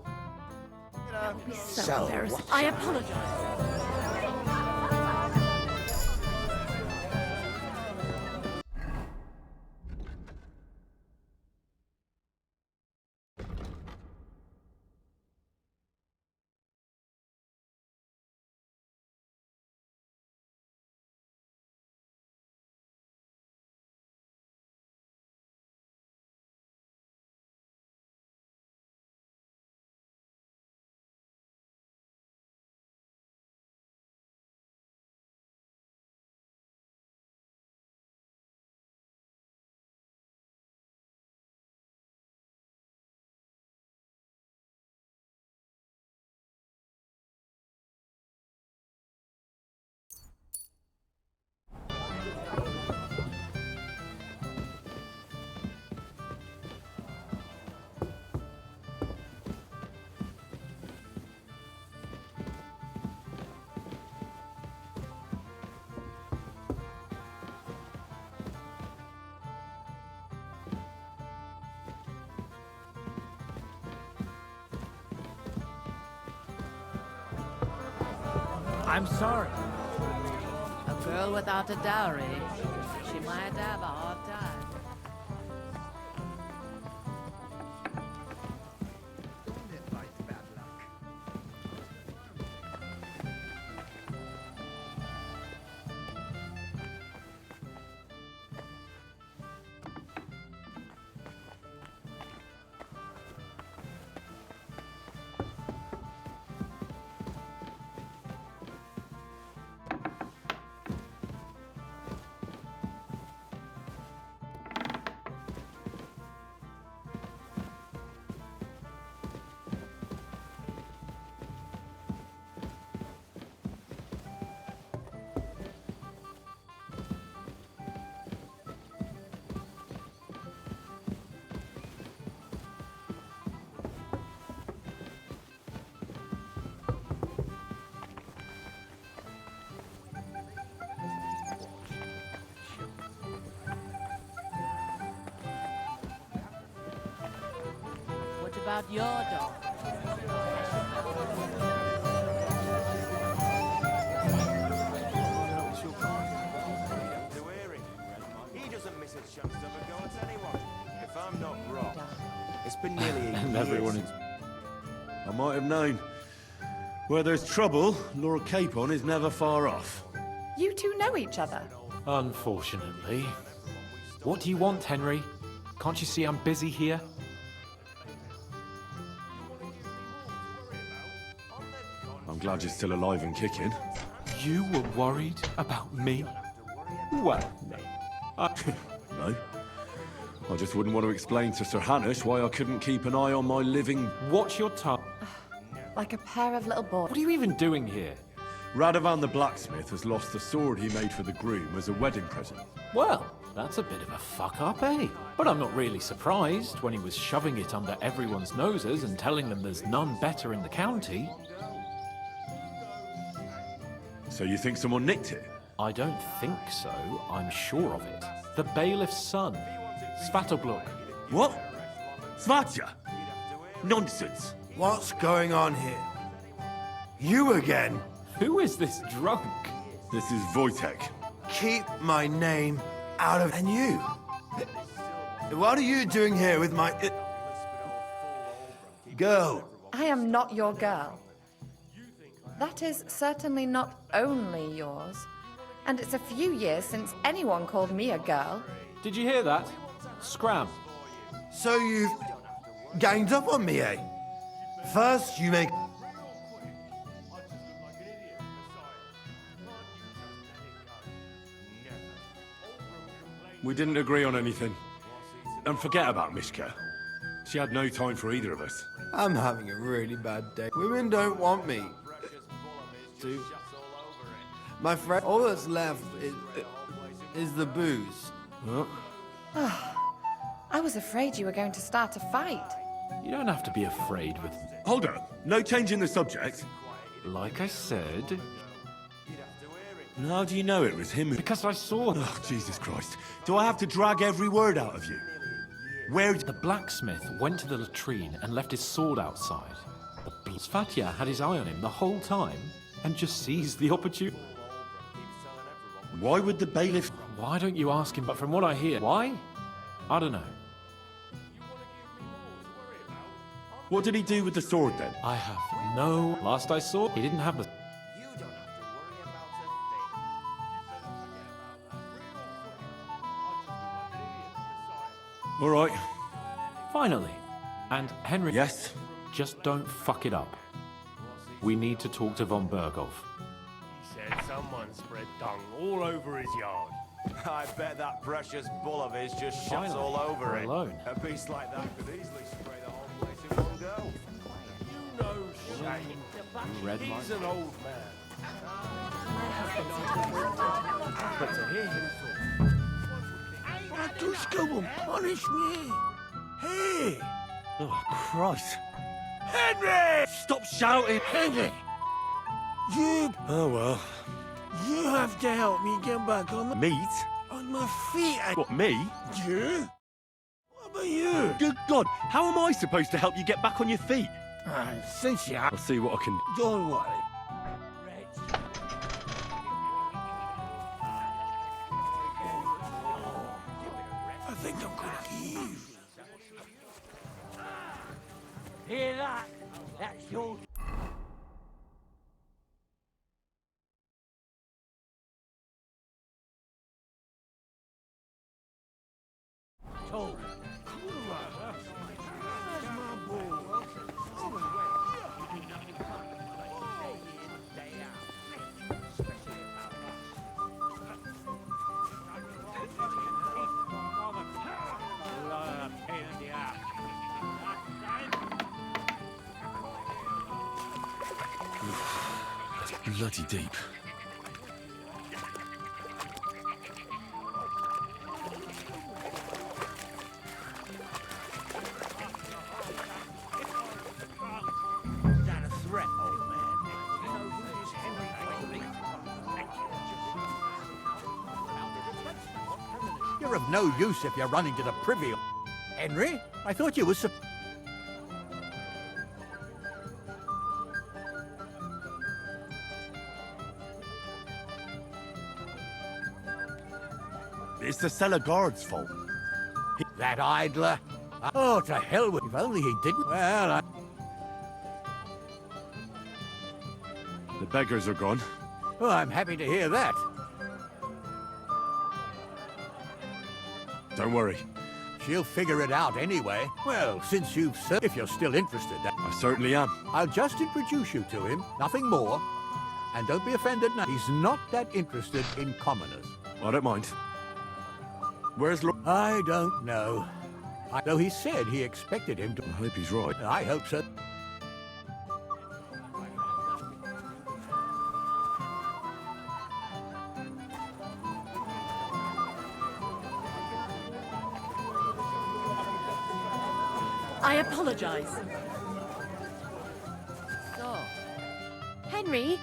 So embarrassing. I apologize. I'm sorry. A girl without a dowry, she might have a hard time. about your dog? He doesn't miss a chance to have a go at anyone. If I'm not wrong, it's been nearly a And year everyone since- I might have known. Where there's trouble, Lord Capon is never far off. You two know each other? Unfortunately. What do you want, Henry? Can't you see I'm busy here? I'm glad you're still alive and kicking. You were worried about me? Well, No. I just wouldn't want to explain to Sir Hanush why I couldn't keep an eye on my living... Watch your tongue. Like a pair of little boys. What are you even doing here? Radovan the blacksmith has lost the sword he made for the groom as a wedding present. Well, that's a bit of a fuck-up, eh? But I'm not really surprised when he was shoving it under everyone's noses and telling them there's none better in the county. So you think someone nicked it? I don't think so. I'm sure of it. The bailiff's son, Svatobluk. What? Svatja? Nonsense. What's going on here? You again? Who is this drunk? This is Wojtek. Keep my name out of... And you? What are you doing here with my... girl? I am not your girl. That is certainly not only yours. And it's a few years since anyone called me a girl. Did you hear that? Scram. So you've ganged up on me, eh? First you make... We didn't agree on anything. And forget about Mishka. She had no time for either of us. I'm having a really bad day. Women don't want me. Do... My friend, all that's left is the booze. I was afraid you were going to start a fight. You don't have to be afraid with... Hold on. No change in the subject. Like I said... And how do you know it was him? Because I saw... Oh, Jesus Christ. Do I have to drag every word out of you? Where... The blacksmith went to the latrine and left his sword outside. The Svatja had his eye on him the whole time and just seized the opportunity. Why would the bailiff... Why don't you ask him? But from what I hear... Why? I don't know. What did he do with the sword then? I have no... Last I saw, he didn't have the... All right. Finally. And Henry... Yes? Just don't fuck it up. We need to talk to von Berghoff. He said someone spread dung all over his yard. I bet that precious bull of his just shots Finally, all over we're it. alone. A beast like that could easily spray the whole place in one go. You know, Shane. You read He's an old man. But to hear him Matushka will punish me. Hey! Oh, Christ. Henry! Stop shouting! Henry! You... Oh, well. You have to help me get back on the... Meat? On my feet. What, me? Yeah? What about you? Good God, how am I supposed to help you get back on your feet? Since you... I'll see what I can... Don't worry. I think I'm gonna leave. Hear that? That's your... Oh. It's bloody deep. Is that a threat, old man? You know who is Henry Henry? You're of no use if you're running to the privy. Henry, I thought you were It's the cellar guard's fault. That idler? Oh, to hell with him. If only he didn't. Well, The beggars are gone. oh, I'm happy to hear that. Don't worry. She'll figure it out anyway. Well, since you've if you're still interested, I certainly am. I'll just introduce you to him, nothing more. And don't be offended now. He's not that interested in commoners. I don't mind. Where's Lord? I don't know. Though he said he expected him to. I hope he's right. I hope so. I apologize. So, Henry,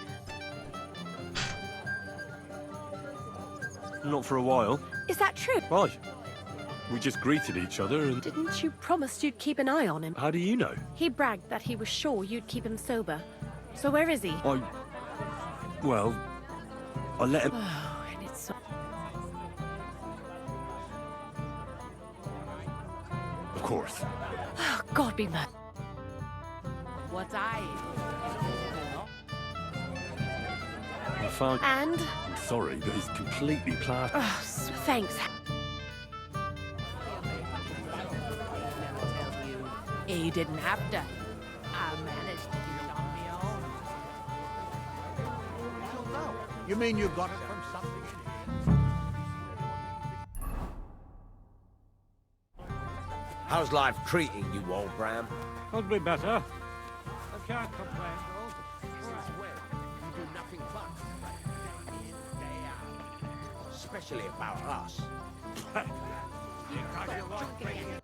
Not for a while. Is that true? Why? We just greeted each other and... Didn't you promise you'd keep an eye on him? How do you know? He bragged that he was sure you'd keep him sober. So where is he? Well, I let him... Oh, and it's so... Of course. Oh, God be mad. what's I? I found... And? I'm sorry, but he's completely plastered. Oh, thanks. He didn't have to. I managed to do it on my own. You mean you got it from something in here? How's life treating you, old Bram? Could be better. I can't complain, though. Since when? You do nothing but day in, day out. Especially about us. Because you won't bring it.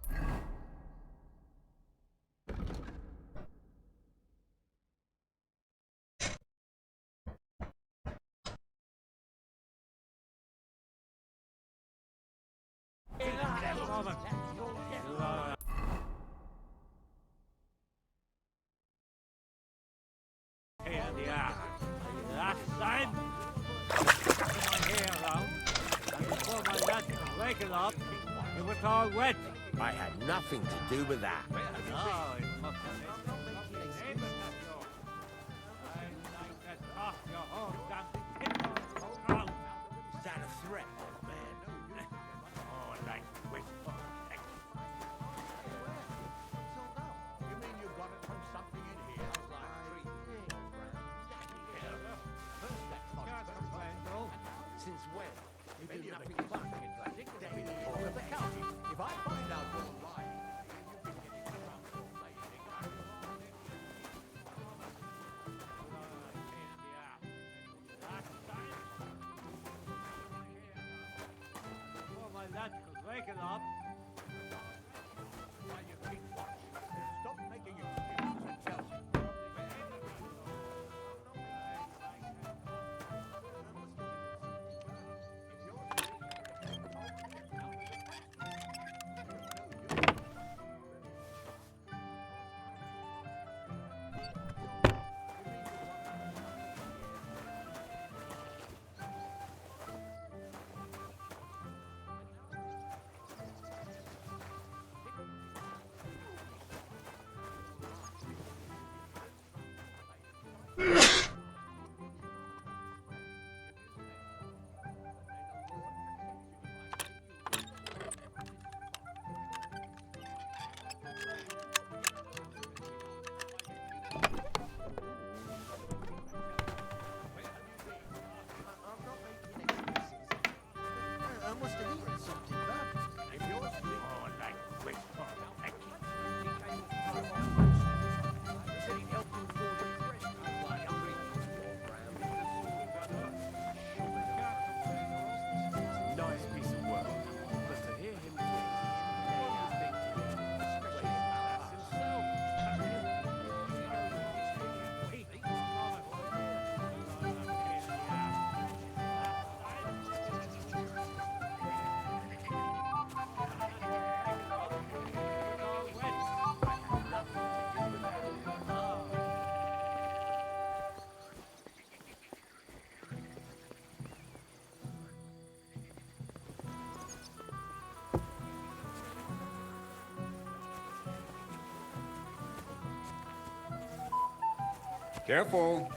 Last time, my hair around, and before my lads could wake it up, it was all wet. I had nothing to do with that. Oh, it must have been. Neighbours, that's all. I like that off your horse dancing pit on the ground. Is that a threat, old man? Oh, like wistful. You mean you got it from something in here? Since when? Maybe nothing but talk of the county. If I find out you're lying, you've been getting around all Before my lads could wake it up, While you keep watch, stop making excuses and tell me. I must have eaten something, but if you're oh, like wistful. nice piece of work. But to hear him Careful.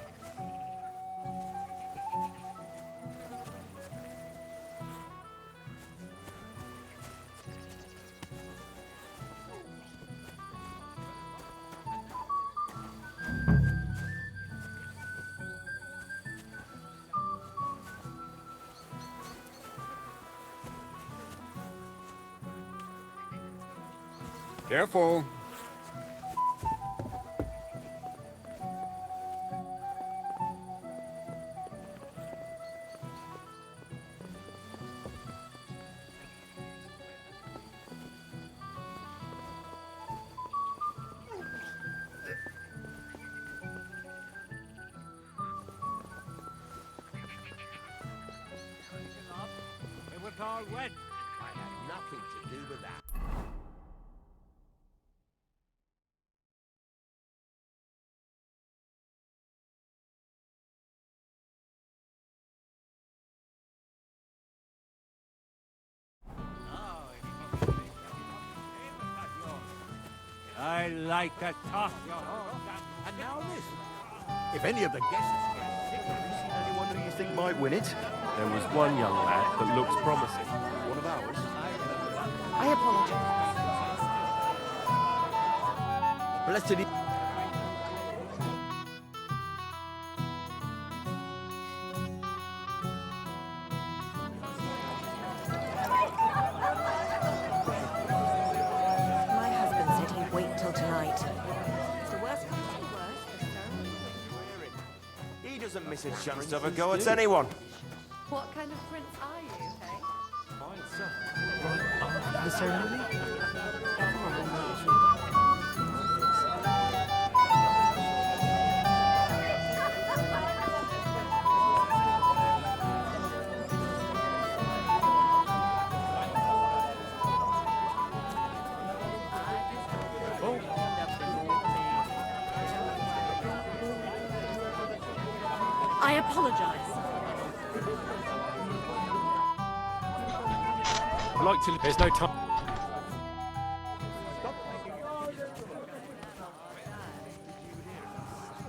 Careful. It was all wet. I had nothing to do with that. I like to talk your And now this. If any of the guests get sick, have you seen anyone who you think might win it? There was one young lad that looks promising. One of ours? I apologize. Blessed. My husband said he'd wait till tonight. If the worst comes to the worst, He doesn't miss a chance to have a go at anyone. What kind of prince are you, hey? The ceremony? I apologize. I'd like to. There's no time.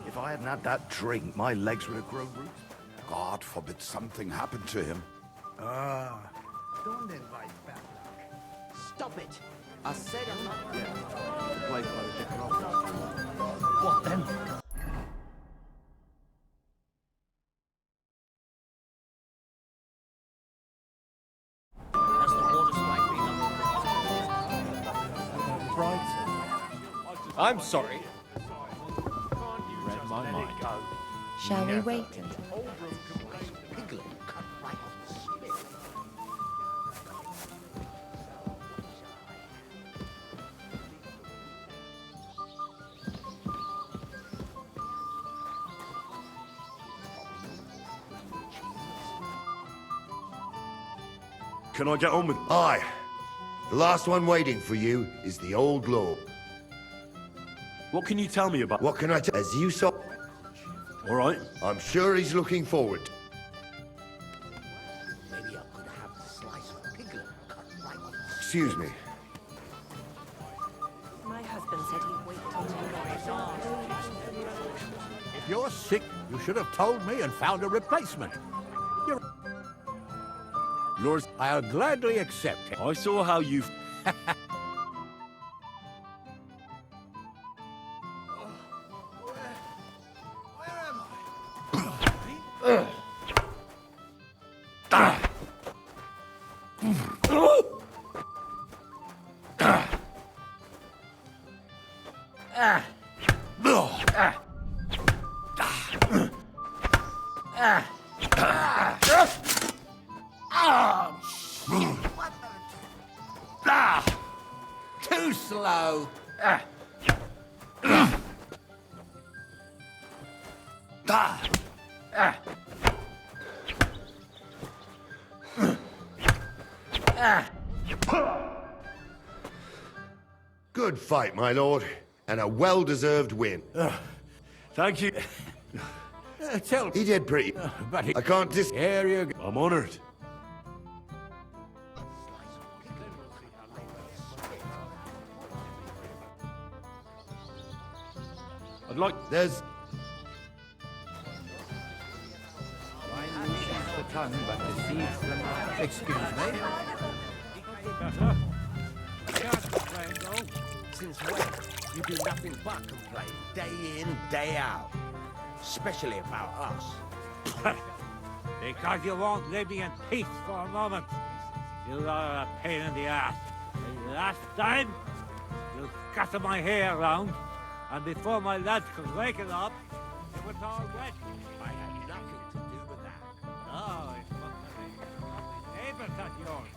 If I hadn't had that drink, my legs would have grown roots. God forbid something happened to him. Don't invite bad luck. Stop it. I said I'm not... What then? Has the water sprite been Right. I'm sorry. You read my mind. Shall we wait until... Can I get on with... Aye. The last one waiting for you is the old globe. What can you tell me about... What can I tell... As you saw... All right. I'm sure he's looking forward. Maybe I could have a slice of piglet cut right on. Excuse me. My husband said he'd wait till tonight. If you're sick, you should have told me and found a replacement. Lord, I'll gladly accept it. I saw how you... Too slow. Good fight, my lord, and a well-deserved win. Thank you. He did pretty. But I can't dis... Here you go. I'm honored. I'd like... There's... none but deceives them. Excuse me? Better. I can't complain, though. Since when? You do nothing but complain, day in, day out. Especially about us. Because you won't leave me in peace for a moment. You are a pain in the ass. The last time, you scattered my hair around, and before my lads could rake it up, it was all wet. I had nothing to do with that. Oh, it must have been neighbors of yours.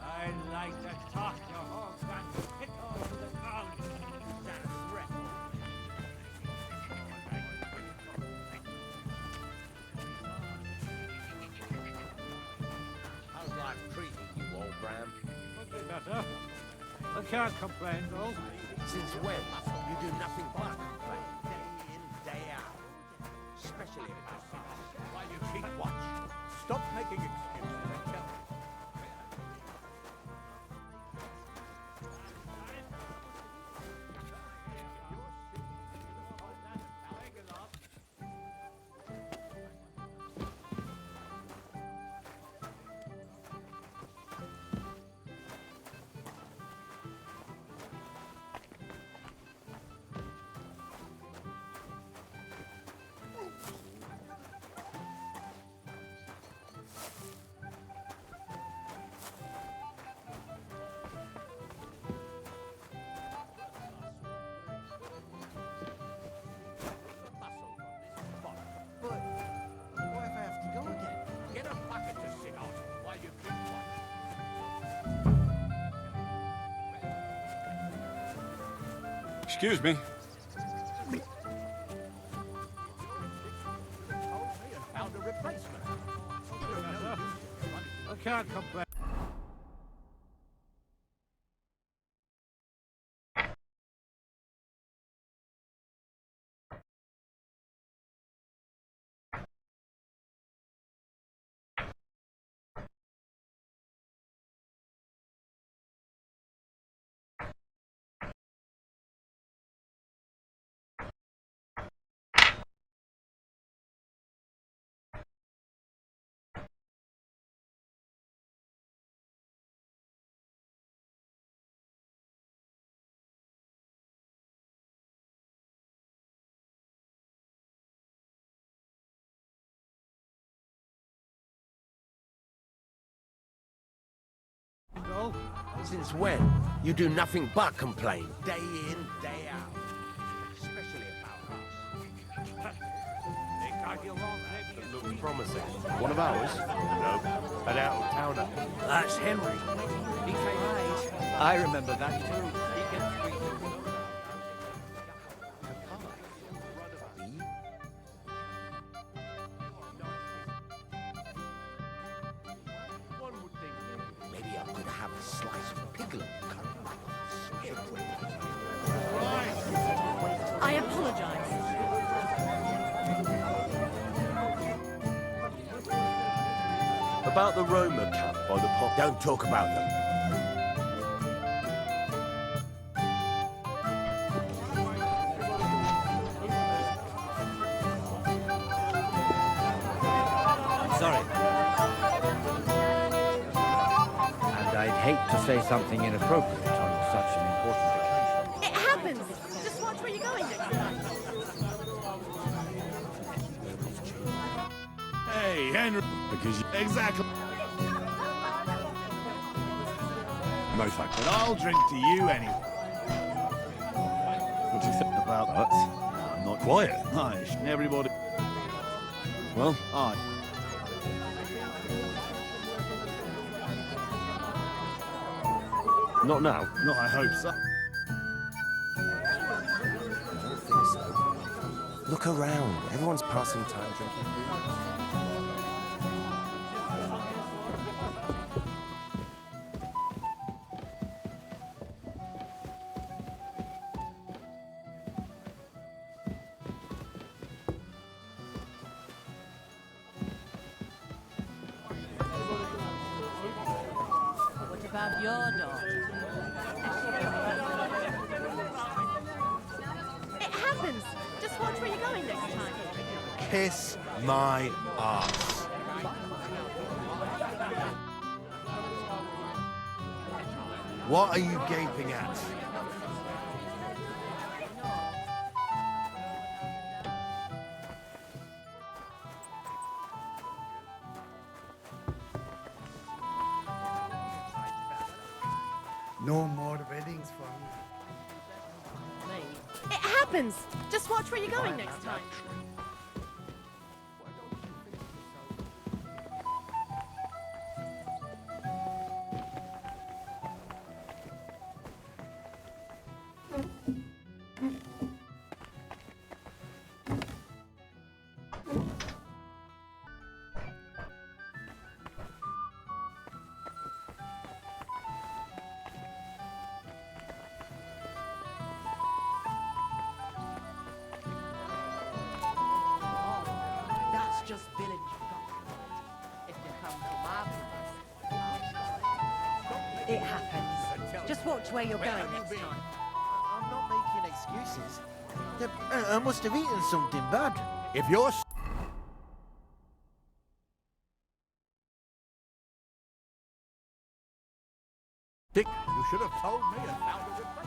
I'd like to toss your whole grand pit all to the ground. Is that a threat? How's life treating you, old Bram? Could be better. I can't complain, though. Since when? You do nothing but complain, day in, day out. Especially about us. While you keep watch. Stop making excuses and tell me. Excuse me. Found a replacement. I can't complain. Since when? You do nothing but complain, day in, day out. Especially about us. Because you won't leave me in Looks promising. One of ours? No. An out-of-towner. That's Henry. He came late. I remember that too. He gets treated. Maybe I could have a slice of piglet curry. I apologize. About the Roma camp by the pop. Don't talk about them. Sorry. And I'd hate to say something inappropriate on such an important occasion. It happens. Just watch where you're going next time. Hey, Henry. Because you... Exactly. No thanks. But I'll drink to you anyway. What do you think about that? I'm not quiet. Nice. Everybody... Well, Not now. No, I hope so. I don't think so. Look around. Everyone's passing time drinking food. What about your daughter? It happens. Just watch where you're going next time. Kiss my ass. What are you gaping at? No more weddings for me. It happens! Just watch where you're going next time. That's just village. If they come to my It happens. Just watch where you're going next time. I'm not making excuses. I must have eaten something bad. If you're sick, you should have told me and found a replacement.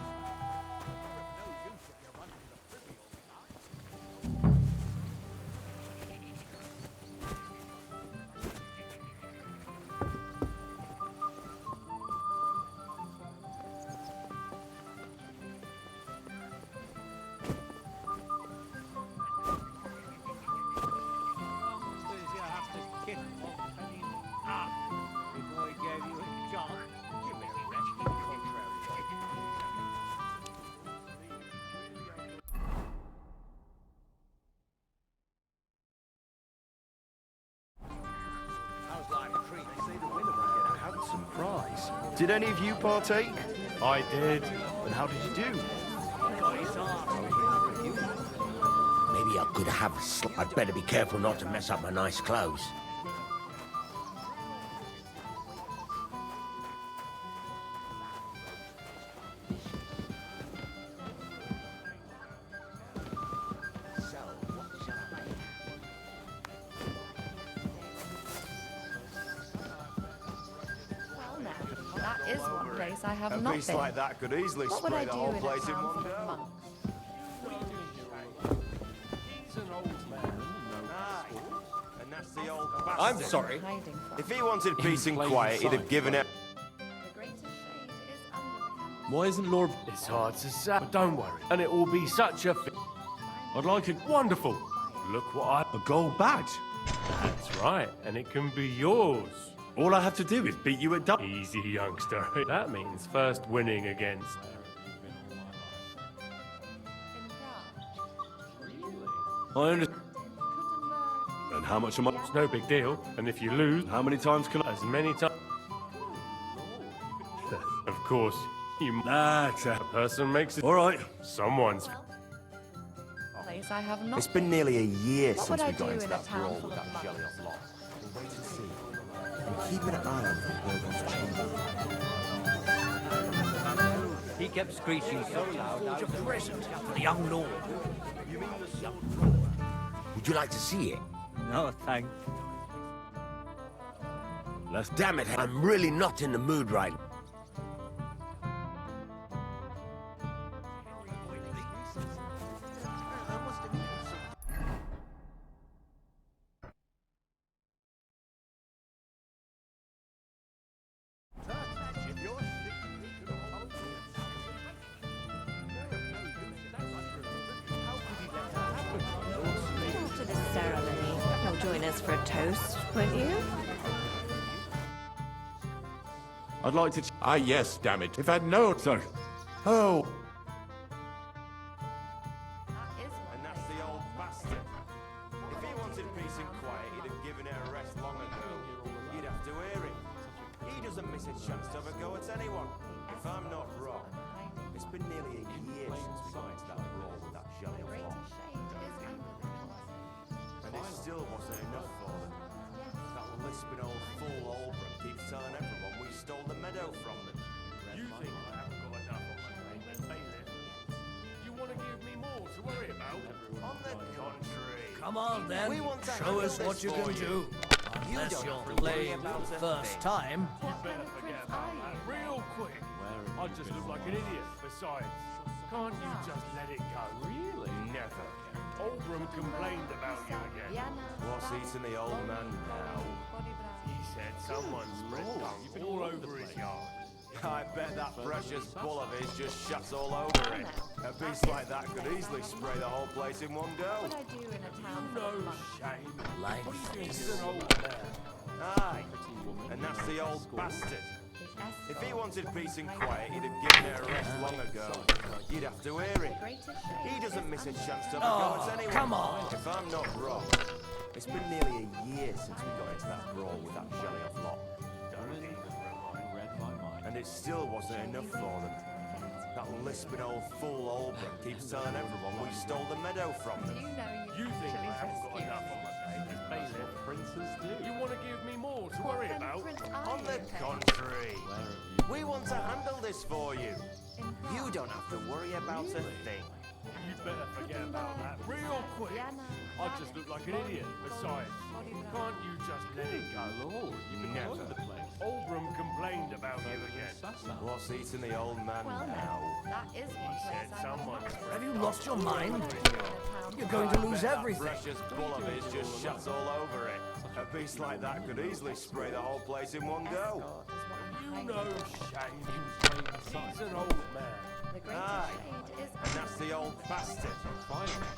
Handsome prize. Did any of you partake? I did. And how did you do? Maybe I could have I'd better be careful not to mess up my nice clothes. Well, now, that is one place I have A not beast been. like that could easily What would I spray the do whole in a place in town one full go. of monks? He's an old man. And that's the old bastard. I'm sorry. Hiding from. If he wanted peace and plain quiet, he'd have sight. given it. The greatest shade is under. Why isn't Lord... It's hard to say, but don't worry. And it will be such a... I'd like it wonderful. Look what I... A gold badge. That's right, and it can be yours. All I have to do is beat you at double. Easy, youngster. That means first winning against... I understand. And how much am I? It's no big deal. And if you lose, how many times can I? As many times. Of course, you. That's a person makes it. All right. Someone's. Place I have not It's been been. nearly a year What since would I we got do into in a that town brawl full with of that jelly monks? off lot. We'll wait and see. And keep an eye on Burgon's chamber. He kept screeching so loud, forge a present for the young lord. Would you like to see it? No, thanks. Damn it, I'm really not in the mood right now. After this ceremony, you'll join us for a toast, won't you? I'd like to. Ah, yes, damn it. If I'd known. Sir. Oh. And that's the old bastard. If he wanted peace and quiet, he'd have given it a rest long ago. You'd have to hear him. He doesn't miss a chance to have a go at anyone. If I'm not wrong, it's been nearly a year since we got into that brawl with that jelly off lot. And it still wasn't enough for them. That lisping old fool Albron keeps telling everyone we stole the meadow from them. You think I haven't got enough on my plate? You want to give me more to worry about? On the contrary. Come on then, We want to show handle us what this you for can do. You Unless don't you're have to worry playing about for the a first thing. time. You better forget about that real quick. just look like an idiot. Besides, can't you just let it go? Really? Never. Oldram complained about you again. What's eating the old man now? He said someone spread dung all over his yard. I bet that precious bull of his just shuts all over it. A beast like that could easily spray the whole place in one go. What would I do in a town full No of monks? shame. Like He's an old man. Aye, and that's the old bastard. If he wanted peace and quiet, he'd have given it a rest long ago. You'd have to hear him. He doesn't miss a chance to have a go at anyone. come on. If I'm not wrong, it's been nearly a year since we got into that brawl with that jelly-off lot. And it still wasn't enough for them. That lisping old fool Oldram keeps telling everyone we stole the meadow from them. You think I haven't got enough on my plate? Princes do. You want to give me more to worry about? On the contrary, we want to handle this for you. You don't have to worry about a thing. You'd better forget about that real quick. I just look like an idiot. Besides, can't you just let it go? Lord, you've been all over the place. Oldram complained about you again. What's eating the old man now? That is He said someone. Have you lost your mind? You're going to lose everything. That precious bull of his just shuts all over it. A beast like that could easily spray the whole place in one go. You know shame. He's an old man. Aye, and that's the old bastard.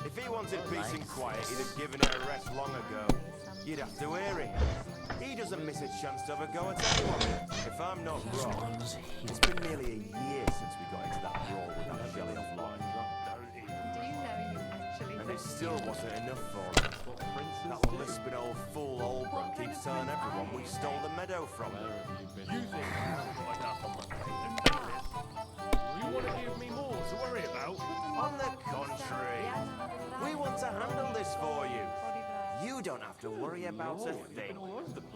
If he wanted peace and quiet, he'd have given it a rest long ago. You'd have to hear him. He doesn't miss a chance to have a go at anyone. If I'm not wrong, it's been nearly a year since we got into that brawl with that jelly-off lot. And it still wasn't enough for them. That lisping old fool Oldram keeps telling everyone we stole the meadow from them. You think I haven't got enough on my plate? You want to give me more to worry about? On the contrary, we want to handle this for you. You don't have to worry about a thing.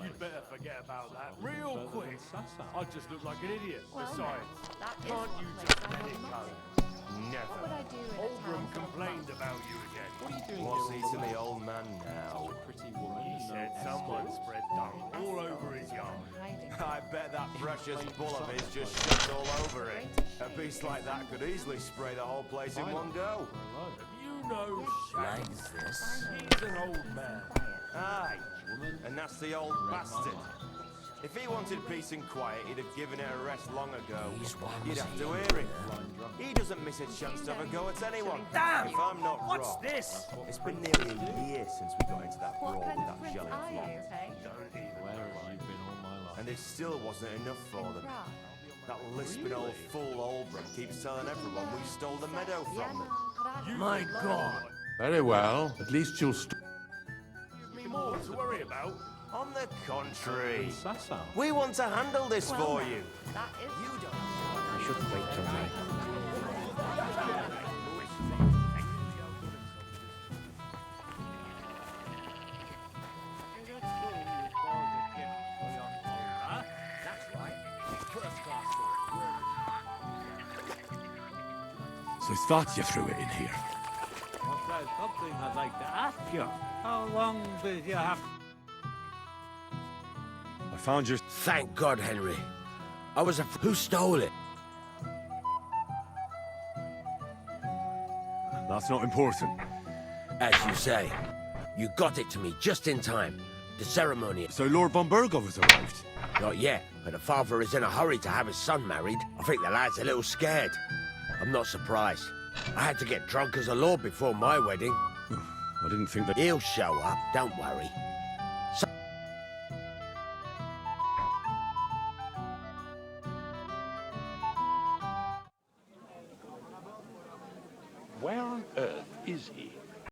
You'd better forget about that real quick. I just look like an idiot. Besides, can't you just let it go? Never. Oldram complained about you again. What's eating the old man now? He said someone spread dung all over his yard. I bet that precious bull of his just shuts all over it. A beast like that could easily spray the whole place in one go. You know Like shame. this. He's an old man. Aye, and that's the old bastard. If he wanted peace and quiet, he'd have given it a rest long ago. You'd have to hear him. He doesn't miss a chance to have a go at anyone. Damn! If I'm not What's wrong, this? it's been nearly a year since we got into that brawl with that jelly lot. Don't even know. And it still wasn't enough for them. That lisping old fool Oldram keeps telling everyone we stole the meadow from them. My God. Very well. At least you'll Give me more to worry about. On the contrary, we want to handle this for you. You don't. I shouldn't wait till night. So it's that you threw it in here. Well, there's something I'd like to ask you. How long did you have? I found your... Thank God, Henry. I was who stole it? That's not important. As you say, you got it to me just in time. The ceremony. So Lord von Burgov has arrived? Not yet, but the father is in a hurry to have his son married. I think the lad's a little scared. I'm not surprised. I had to get drunk as a lord before my wedding. I didn't think that... He'll show up, don't worry.